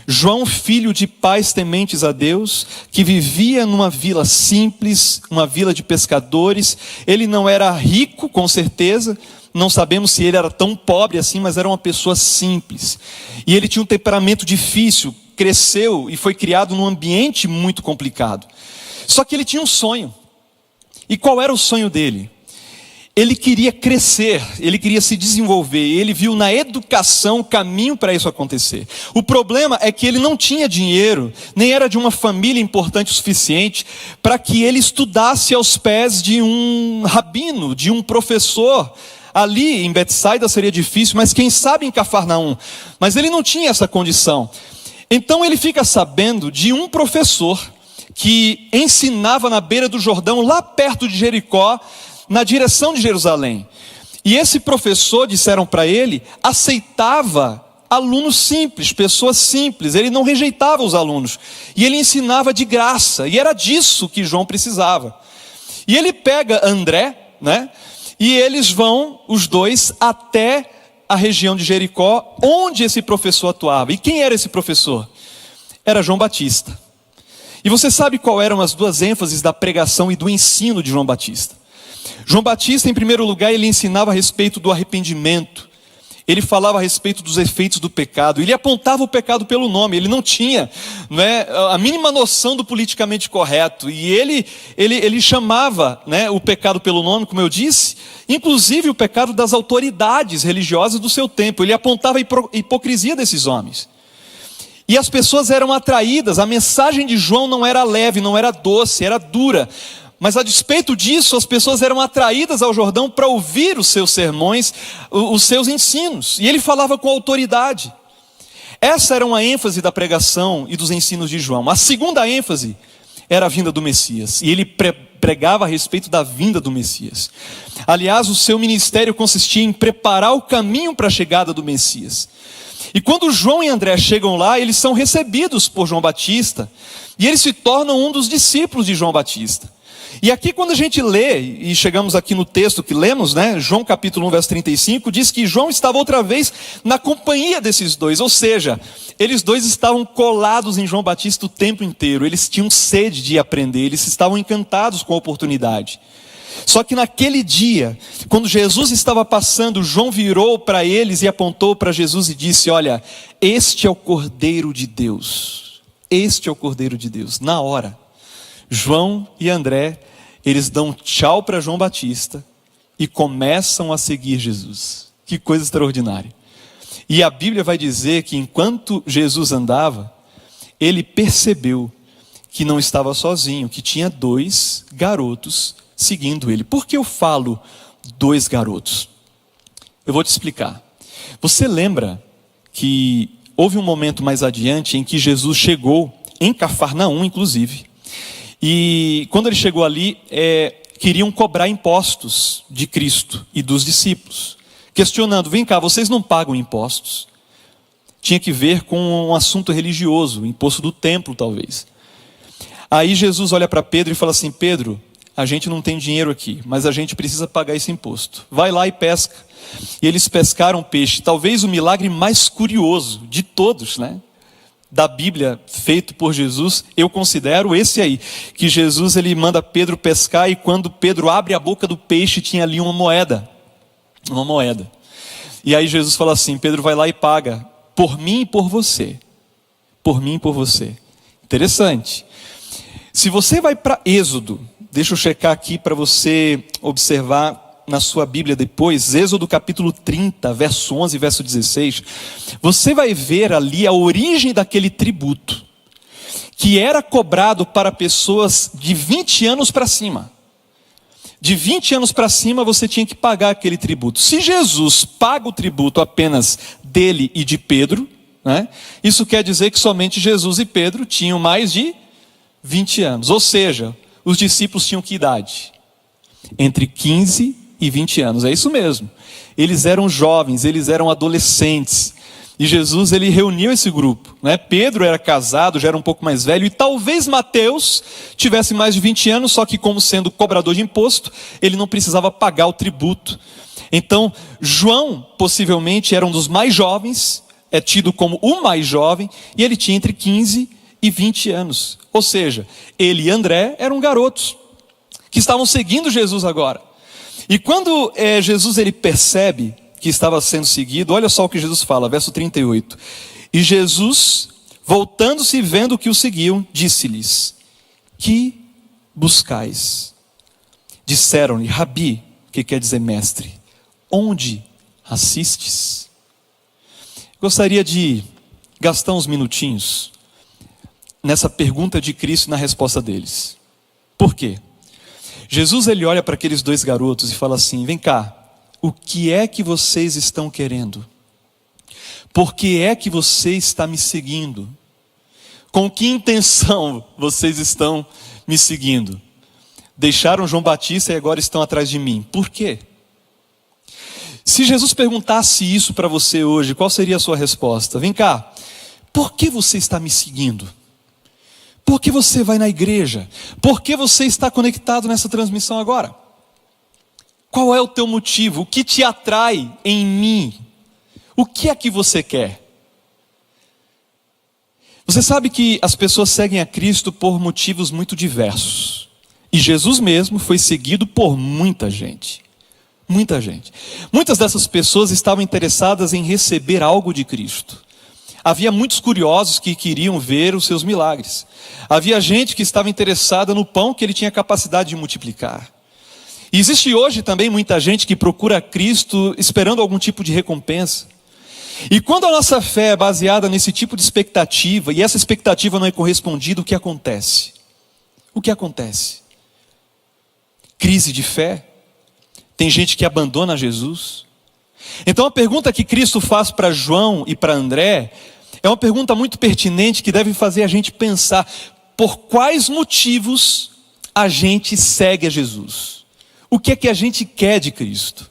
[SPEAKER 4] João, filho de pais tementes a Deus, que vivia numa vila simples, uma vila de pescadores. Ele não era rico, com certeza. Não sabemos se ele era tão pobre assim, mas era uma pessoa simples. E ele tinha um temperamento difícil, cresceu e foi criado num ambiente muito complicado. Só que ele tinha um sonho. E qual era o sonho dele? Ele queria crescer, ele queria se desenvolver, ele viu na educação o caminho para isso acontecer. O problema é que ele não tinha dinheiro, nem era de uma família importante o suficiente para que ele estudasse aos pés de um rabino, de um professor. Ali em Betsaida seria difícil, mas quem sabe em Cafarnaum. Mas ele não tinha essa condição. Então ele fica sabendo de um professor que ensinava na beira do Jordão, lá perto de Jericó, na direção de Jerusalém. E esse professor, disseram para ele, aceitava alunos simples, pessoas simples. Ele não rejeitava os alunos. E ele ensinava de graça. E era disso que João precisava. E ele pega André, né? E eles vão, os dois, até a região de Jericó, onde esse professor atuava. E quem era esse professor? Era João Batista. E você sabe qual eram as duas ênfases da pregação e do ensino de João Batista? João Batista, em primeiro lugar, ele ensinava a respeito do arrependimento. Ele falava a respeito dos efeitos do pecado. Ele apontava o pecado pelo nome. Ele não tinha, a mínima noção do politicamente correto. E ele chamava, o pecado pelo nome, como eu disse, inclusive o pecado das autoridades religiosas do seu tempo. Ele apontava a hipocrisia desses homens. E as pessoas eram atraídas. A mensagem de João não era leve, não era doce, era dura. Mas a despeito disso, as pessoas eram atraídas ao Jordão para ouvir os seus sermões, os seus ensinos. E ele falava com autoridade. Essa era uma ênfase da pregação e dos ensinos de João. A segunda ênfase era a vinda do Messias. E ele pregava a respeito da vinda do Messias. Aliás, o seu ministério consistia em preparar o caminho para a chegada do Messias. E quando João e André chegam lá, eles são recebidos por João Batista. E eles se tornam um dos discípulos de João Batista. E aqui quando a gente lê, e chegamos aqui no texto que lemos, João capítulo 1, verso 35, diz que João estava outra vez na companhia desses dois. Ou seja, eles dois estavam colados em João Batista o tempo inteiro. Eles tinham sede de aprender, eles estavam encantados com a oportunidade. Só que naquele dia, quando Jesus estava passando, João virou para eles e apontou para Jesus e disse: olha, este é o Cordeiro de Deus. Este é o Cordeiro de Deus. Na hora, João e André, eles dão tchau para João Batista e começam a seguir Jesus. Que coisa extraordinária. E a Bíblia vai dizer que enquanto Jesus andava, ele percebeu que não estava sozinho, que tinha dois garotos seguindo ele. Por que eu falo dois garotos? Eu vou te explicar. Você lembra que houve um momento mais adiante em que Jesus chegou em Cafarnaum, inclusive. E quando ele chegou ali, queriam cobrar impostos de Cristo e dos discípulos. Questionando, vem cá, vocês não pagam impostos? Tinha que ver com um assunto religioso, o imposto do templo talvez. Aí Jesus olha para Pedro e fala assim: Pedro, a gente não tem dinheiro aqui, mas a gente precisa pagar esse imposto. Vai lá e pesca. E eles pescaram peixe, talvez o milagre mais curioso de todos, da Bíblia, feito por Jesus, eu considero esse aí, que Jesus ele manda Pedro pescar, e quando Pedro abre a boca do peixe, tinha ali uma moeda, e aí Jesus fala assim: Pedro, vai lá e paga, por mim e por você, interessante. Se você vai para Êxodo, deixa eu checar aqui para você observar na sua Bíblia depois, Êxodo capítulo 30, verso 11 e verso 16, você vai ver ali a origem daquele tributo, que era cobrado para pessoas de 20 anos para cima. De 20 anos para cima você tinha que pagar aquele tributo. Se Jesus paga o tributo apenas dele e de Pedro, isso quer dizer que somente Jesus e Pedro tinham mais de 20 anos. Ou seja, os discípulos tinham que idade? Entre 15 e 20 anos. É isso mesmo. Eles eram jovens, eles eram adolescentes. E Jesus, ele reuniu esse grupo, né? Pedro era casado, já era um pouco mais velho, e talvez Mateus tivesse mais de 20 anos, só que como sendo cobrador de imposto, ele não precisava pagar o tributo. Então, João possivelmente era um dos mais jovens, é tido como o mais jovem, e ele tinha entre 15 e 20 anos. Ou seja, ele e André eram garotos, que estavam seguindo Jesus agora. E quando Jesus ele percebe que estava sendo seguido, olha só o que Jesus fala, verso 38. E Jesus, voltando-se e vendo que o seguiam, disse-lhes: que buscais? Disseram-lhe: Rabi, que quer dizer mestre, onde assistes? Gostaria de gastar uns minutinhos nessa pergunta de Cristo e na resposta deles. Por quê? Jesus ele olha para aqueles dois garotos e fala assim: vem cá, o que é que vocês estão querendo? Por que é que você está me seguindo? Com que intenção vocês estão me seguindo? Deixaram João Batista e agora estão atrás de mim. Por quê? Se Jesus perguntasse isso para você hoje, qual seria a sua resposta? Vem cá, por que você está me seguindo? Por que você vai na igreja? Por que você está conectado nessa transmissão agora? Qual é o teu motivo? O que te atrai em mim? O que é que você quer? Você sabe que as pessoas seguem a Cristo por motivos muito diversos. E Jesus mesmo foi seguido por muita gente. Muita gente. Muitas dessas pessoas estavam interessadas em receber algo de Cristo. Havia muitos curiosos que queriam ver os seus milagres. Havia gente que estava interessada no pão que ele tinha capacidade de multiplicar. E existe hoje também muita gente que procura Cristo esperando algum tipo de recompensa. E quando a nossa fé é baseada nesse tipo de expectativa, e essa expectativa não é correspondida, o que acontece? O que acontece? Crise de fé. Tem gente que abandona Jesus. Então a pergunta que Cristo faz para João e para André é uma pergunta muito pertinente que deve fazer a gente pensar: por quais motivos a gente segue a Jesus? O que é que a gente quer de Cristo?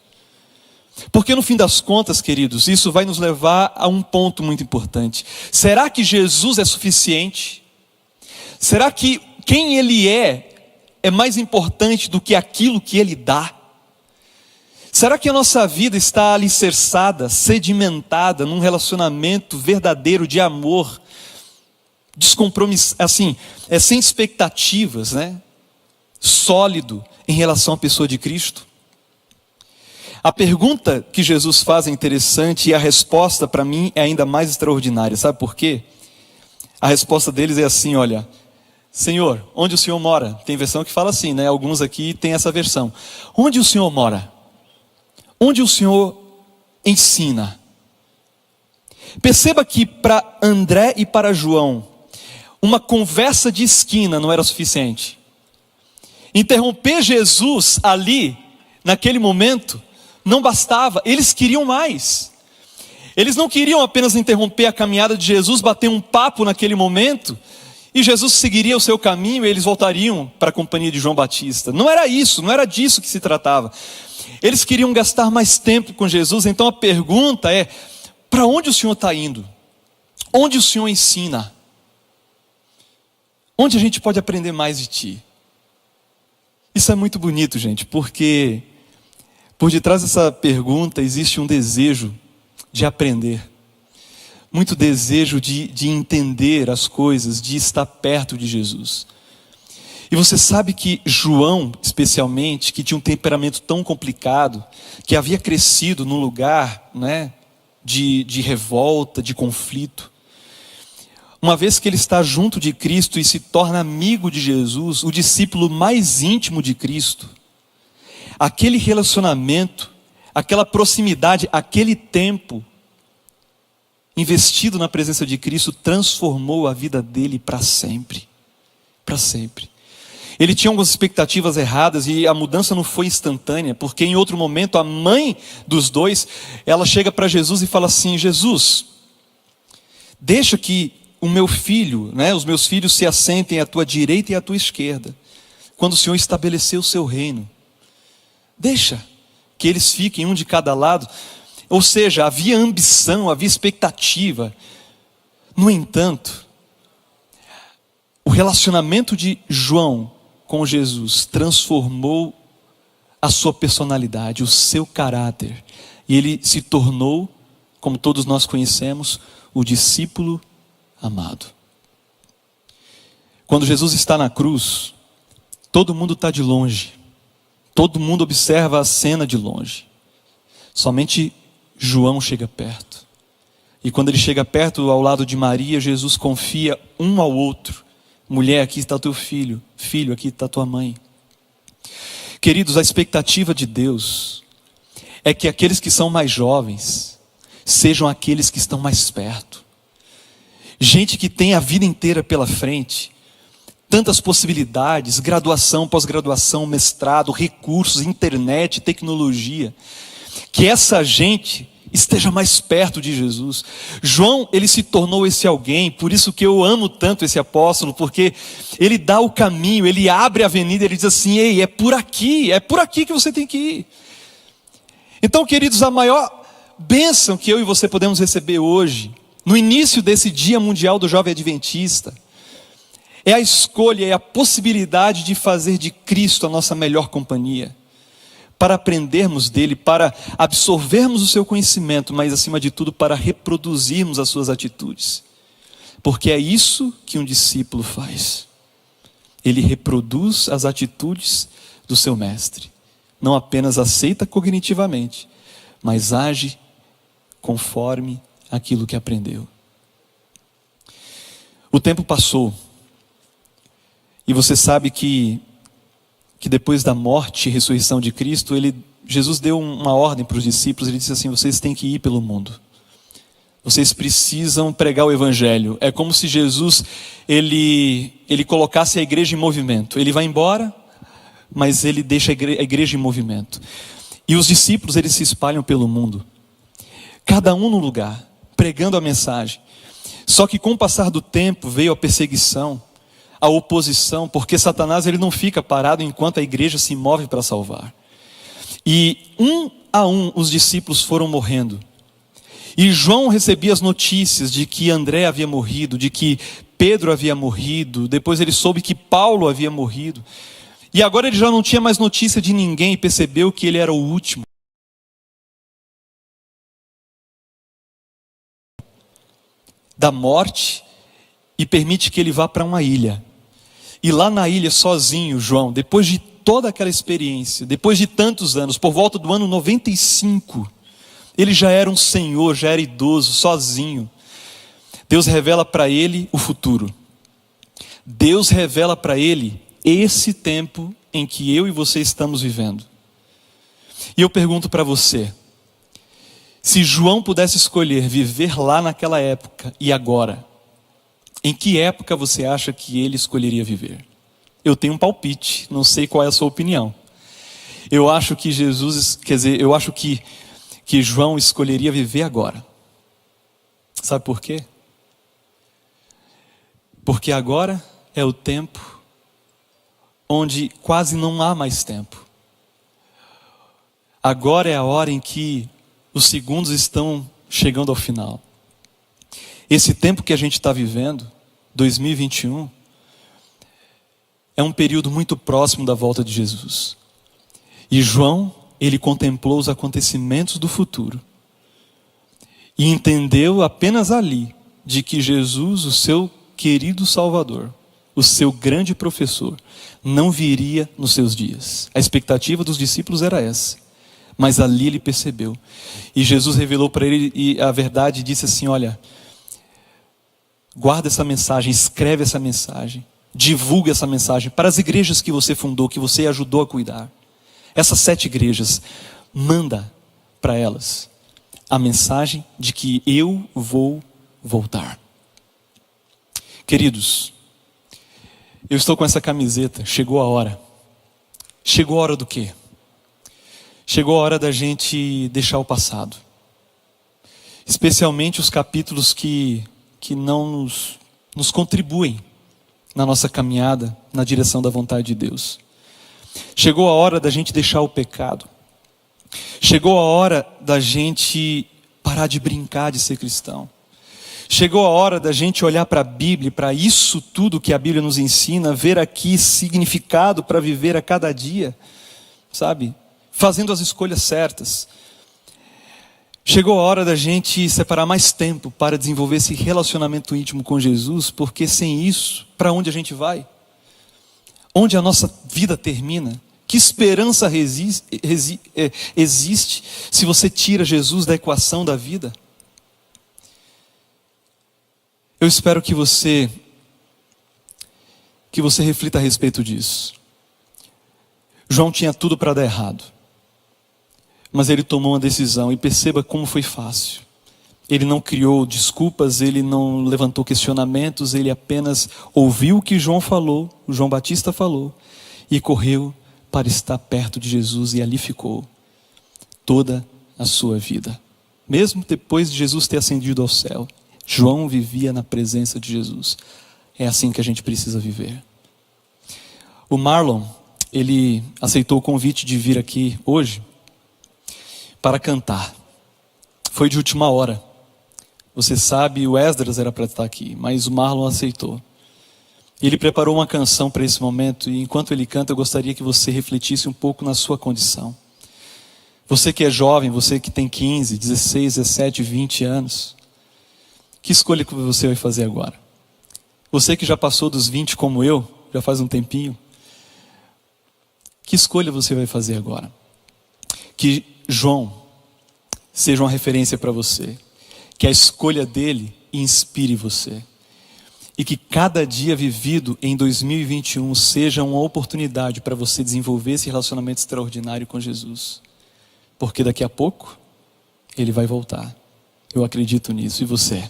[SPEAKER 4] Porque no fim das contas, queridos, isso vai nos levar a um ponto muito importante. Será que Jesus é suficiente? Será que quem Ele é mais importante do que aquilo que Ele dá? Será que a nossa vida está alicerçada, sedimentada num relacionamento verdadeiro de amor, descompromissado, assim, sem expectativas, né? Sólido em relação à pessoa de Cristo? A pergunta que Jesus faz é interessante e a resposta para mim é ainda mais extraordinária. Sabe por quê? A resposta deles é assim: olha, Senhor, onde o Senhor mora? Tem versão que fala assim, né? Alguns aqui têm essa versão. Onde o Senhor mora? Onde o Senhor ensina? Perceba que para André e para João, uma conversa de esquina não era suficiente. Interromper Jesus ali, naquele momento, não bastava. Eles queriam mais. Eles não queriam apenas interromper a caminhada de Jesus, bater um papo naquele momento, e Jesus seguiria o seu caminho e eles voltariam para a companhia de João Batista. Não era isso, não era disso que se tratava. Eles queriam gastar mais tempo com Jesus. Então a pergunta é: para onde o Senhor está indo? Onde o Senhor ensina? Onde a gente pode aprender mais de Ti? Isso é muito bonito, gente, porque por detrás dessa pergunta existe um desejo de aprender. Muito desejo de entender as coisas, de estar perto de Jesus. E você sabe que João, especialmente, que tinha um temperamento tão complicado, que havia crescido num lugar, né, de revolta, de conflito. Uma vez que ele está junto de Cristo e se torna amigo de Jesus, o discípulo mais íntimo de Cristo, aquele relacionamento, aquela proximidade, aquele tempo investido na presença de Cristo transformou a vida dele para sempre. Para sempre. Ele tinha algumas expectativas erradas e a mudança não foi instantânea, porque em outro momento a mãe dos dois, ela chega para Jesus e fala assim: Jesus, deixa que o meu filho, né, os meus filhos se assentem à tua direita e à tua esquerda, quando o Senhor estabeleceu o seu reino. Deixa que eles fiquem um de cada lado. Ou seja, havia ambição, havia expectativa. No entanto, o relacionamento de João com Jesus transformou a sua personalidade, o seu caráter. E ele se tornou, como todos nós conhecemos, o discípulo amado. Quando Jesus está na cruz, todo mundo está de longe. Todo mundo observa a cena de longe. Somente João chega perto. E quando ele chega perto, ao lado de Maria, Jesus confia um ao outro. Mulher, aqui está teu filho. Filho, aqui está tua mãe. Queridos, a expectativa de Deus é que aqueles que são mais jovens sejam aqueles que estão mais perto. Gente que tem a vida inteira pela frente, tantas possibilidades, graduação, pós-graduação, mestrado, recursos, internet, tecnologia, que essa gente esteja mais perto de Jesus. João, ele se tornou esse alguém, por isso que eu amo tanto esse apóstolo, porque ele dá o caminho, ele abre a avenida, ele diz assim: ei, é por aqui que você tem que ir. Então, queridos, a maior bênção que eu e você podemos receber hoje, no início desse Dia Mundial do Jovem Adventista, é a escolha, é a possibilidade de fazer de Cristo a nossa melhor companhia, para aprendermos dele, para absorvermos o seu conhecimento, mas acima de tudo para reproduzirmos as suas atitudes. Porque é isso que um discípulo faz. Ele reproduz as atitudes do seu mestre. Não apenas aceita cognitivamente, mas age conforme aquilo que aprendeu. O tempo passou. E você sabe que depois da morte e ressurreição de Cristo, Jesus deu uma ordem para os discípulos. Ele disse assim: vocês têm que ir pelo mundo. Vocês precisam pregar o evangelho. É como se Jesus, ele colocasse a igreja em movimento. Ele vai embora, mas ele deixa a igreja em movimento. E os discípulos, eles se espalham pelo mundo. Cada um no lugar, pregando a mensagem. Só que com o passar do tempo veio a perseguição, a oposição, porque Satanás ele não fica parado enquanto a igreja se move para salvar. E um a um os discípulos foram morrendo. E João recebia as notícias de que André havia morrido, de que Pedro havia morrido, depois ele soube que Paulo havia morrido. E agora ele já não tinha mais notícia de ninguém e percebeu que ele era o último. Da morte, e permite que ele vá para uma ilha. E lá na ilha, sozinho, João, depois de toda aquela experiência, depois de tantos anos, por volta do ano 95, ele já era um senhor, já era idoso, sozinho. Deus revela para ele o futuro. Deus revela para ele esse tempo em que eu e você estamos vivendo. E eu pergunto para você, se João pudesse escolher viver lá naquela época e agora, em que época você acha que ele escolheria viver? Eu tenho um palpite, não sei qual é a sua opinião. Eu acho que que João escolheria viver agora. Sabe por quê? Porque agora é o tempo onde quase não há mais tempo. Agora é a hora em que os segundos estão chegando ao final. Esse tempo que a gente está vivendo, 2021, é um período muito próximo da volta de Jesus. E João, ele contemplou os acontecimentos do futuro. E entendeu apenas ali de que Jesus, o seu querido Salvador, o seu grande professor, não viria nos seus dias. A expectativa dos discípulos era essa. Mas ali ele percebeu. E Jesus revelou para ele a verdade e disse assim: olha, guarda essa mensagem, escreve essa mensagem, divulga essa mensagem para as igrejas que você fundou, que você ajudou a cuidar. Essas 7 igrejas, manda para elas a mensagem de que eu vou voltar. Queridos, eu estou com essa camiseta, chegou a hora. Chegou a hora do quê? Chegou a hora da gente deixar o passado. Especialmente os capítulos que não nos contribuem na nossa caminhada na direção da vontade de Deus. Chegou a hora da gente deixar o pecado. Chegou a hora da gente parar de brincar de ser cristão. Chegou a hora da gente olhar para a Bíblia, para isso tudo que a Bíblia nos ensina, ver aqui significado para viver a cada dia, sabe? Fazendo as escolhas certas. Chegou a hora da gente separar mais tempo para desenvolver esse relacionamento íntimo com Jesus, porque sem isso, para onde a gente vai? Onde a nossa vida termina? Que esperança existe se você tira Jesus da equação da vida? Eu espero que você reflita a respeito disso. João tinha tudo para dar errado, mas ele tomou uma decisão, e perceba como foi fácil. Ele não criou desculpas, ele não levantou questionamentos, ele apenas ouviu o que João falou, o João Batista falou, e correu para estar perto de Jesus, e ali ficou toda a sua vida. Mesmo depois de Jesus ter ascendido ao céu, João vivia na presença de Jesus. É assim que a gente precisa viver. O Marlon, ele aceitou o convite de vir aqui hoje para cantar. Foi de última hora. Você sabe, o Esdras era para estar aqui, mas o Marlon aceitou. Ele preparou uma canção para esse momento, e enquanto ele canta, eu gostaria que você refletisse um pouco na sua condição. Você que é jovem, você que tem 15, 16, 17, 20 anos, que escolha que você vai fazer agora? Você que já passou dos 20 como eu, já faz um tempinho, que escolha você vai fazer agora? Que João seja uma referência para você, que a escolha dele inspire você, e que cada dia vivido em 2021 seja uma oportunidade para você desenvolver esse relacionamento extraordinário com Jesus, porque daqui a pouco ele vai voltar. Eu acredito nisso. E você?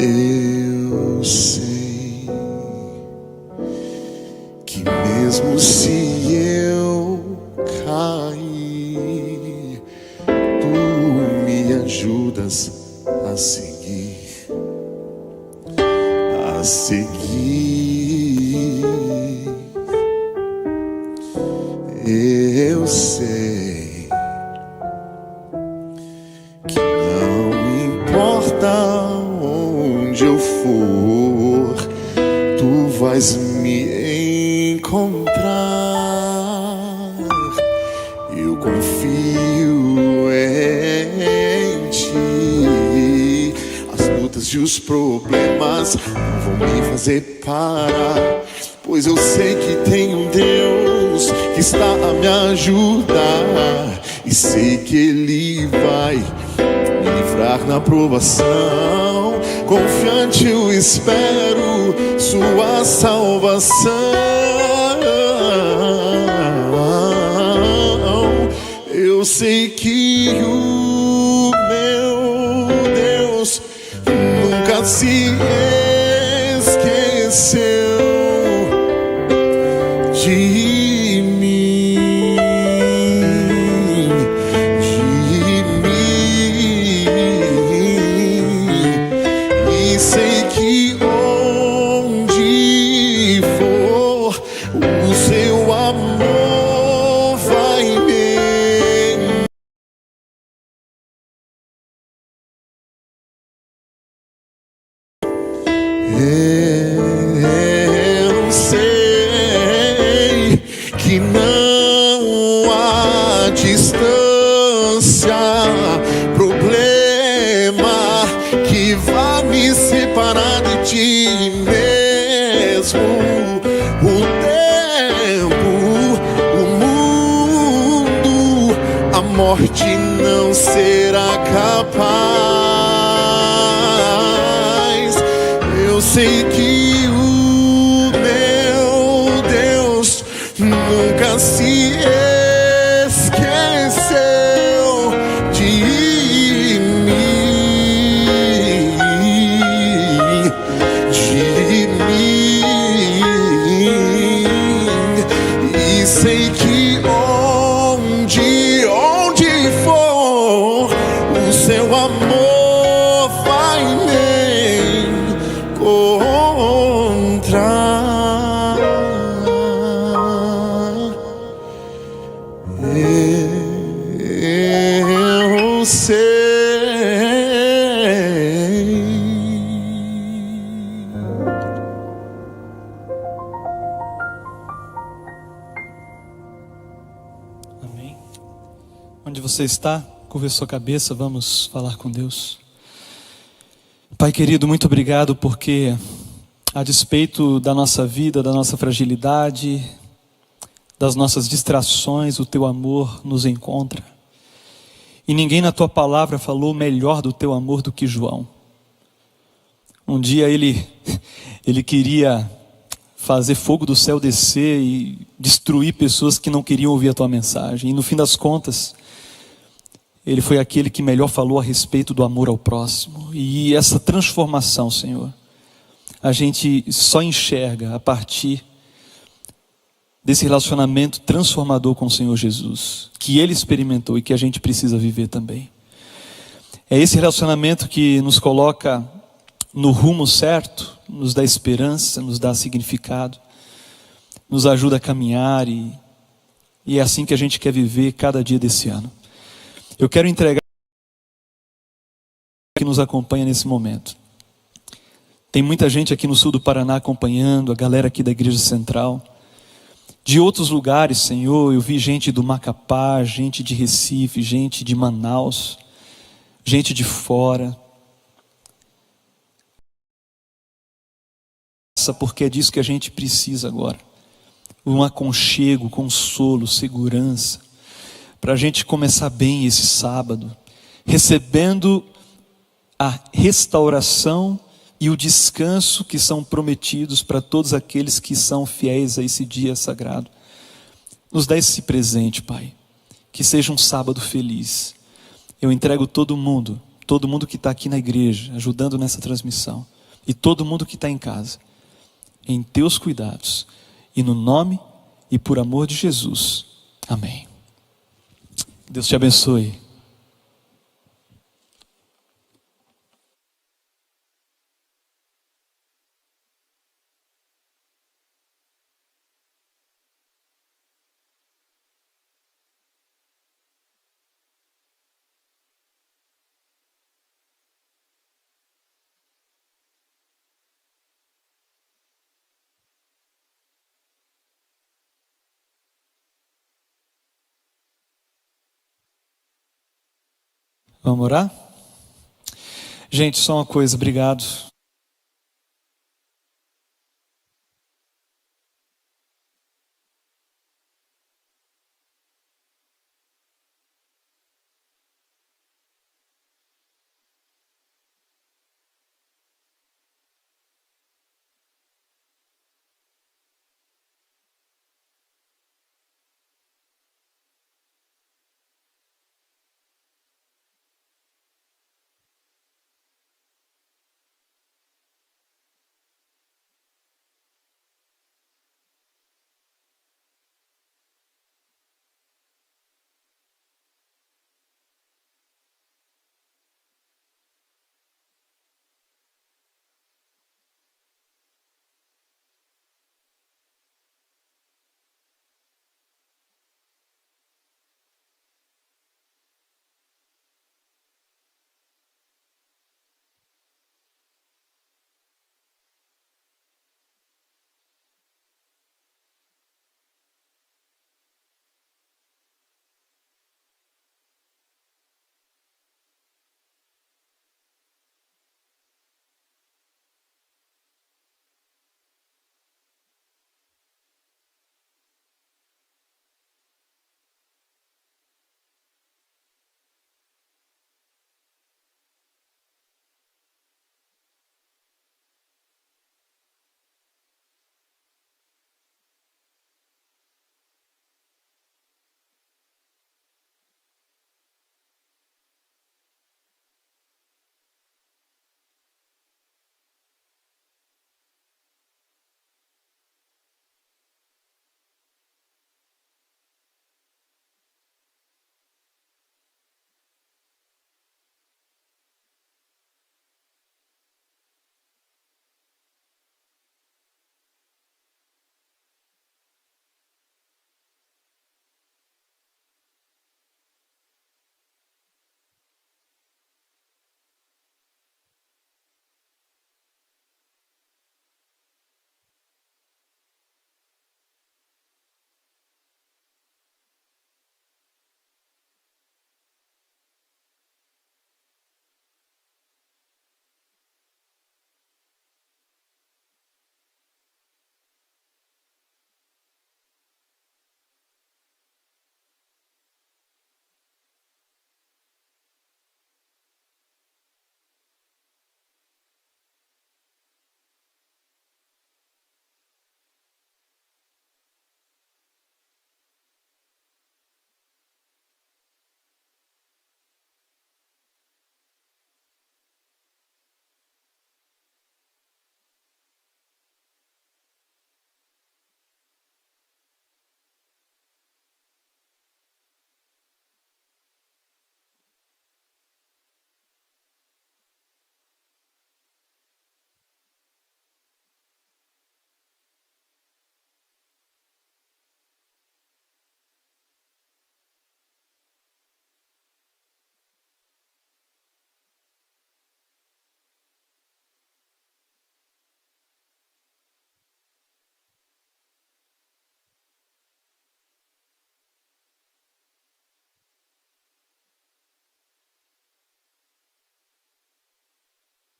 [SPEAKER 5] Eu sei que mesmo se eu cair, tu me ajudas a seguir, a seguir. Eu sei que não importa onde eu for, tu vais me encontrar. Eu confio em ti. As lutas e os problemas não vão me fazer parar, pois eu sei que tem um Deus que está a me ajudar, e sei que Ele vai me livrar na provação. Confiante eu espero sua salvação. Eu sei que o meu Deus nunca se esqueceu de mim, e sei que onde for o seu amor vai me. Eu sei que não há distância, problema que vá me separar de ti mesmo. O tempo, o mundo, a morte não será capaz. Eu sei que o nunca se esqueceu de mim, de mim. E sei que onde for, o seu amor vai me encontrar. Eu sei.
[SPEAKER 4] Amém. Onde você está, curva a sua cabeça, vamos falar com Deus. Pai querido, muito obrigado porque, a despeito da nossa vida, da nossa fragilidade, das nossas distrações, o teu amor nos encontra. E ninguém na tua palavra falou melhor do teu amor do que João. Um dia ele queria fazer fogo do céu descer e destruir pessoas que não queriam ouvir a tua mensagem. E no fim das contas, ele foi aquele que melhor falou a respeito do amor ao próximo. E essa transformação, Senhor, a gente só enxerga a partir desse relacionamento transformador com o Senhor Jesus, que Ele experimentou e que a gente precisa viver também. É esse relacionamento que nos coloca no rumo certo, nos dá esperança, nos dá significado, nos ajuda a caminhar e é assim que a gente quer viver cada dia desse ano. Eu quero entregar que nos acompanha nesse momento. Tem muita gente aqui no sul do Paraná acompanhando, a galera aqui da Igreja Central. De outros lugares, Senhor, eu vi gente do Macapá, gente de Recife, gente de Manaus, gente de fora. Porque é disso que a gente precisa agora. Um aconchego, consolo, segurança. Para a gente começar bem esse sábado, recebendo a restauração e o descanso que são prometidos para todos aqueles que são fiéis a esse dia sagrado. Nos dá esse presente, Pai, que seja um sábado feliz. Eu entrego todo mundo que está aqui na igreja, ajudando nessa transmissão, e todo mundo que está em casa, em teus cuidados, e no nome e por amor de Jesus. Amém. Deus te abençoe. Vamos orar? Gente, só uma coisa, obrigado.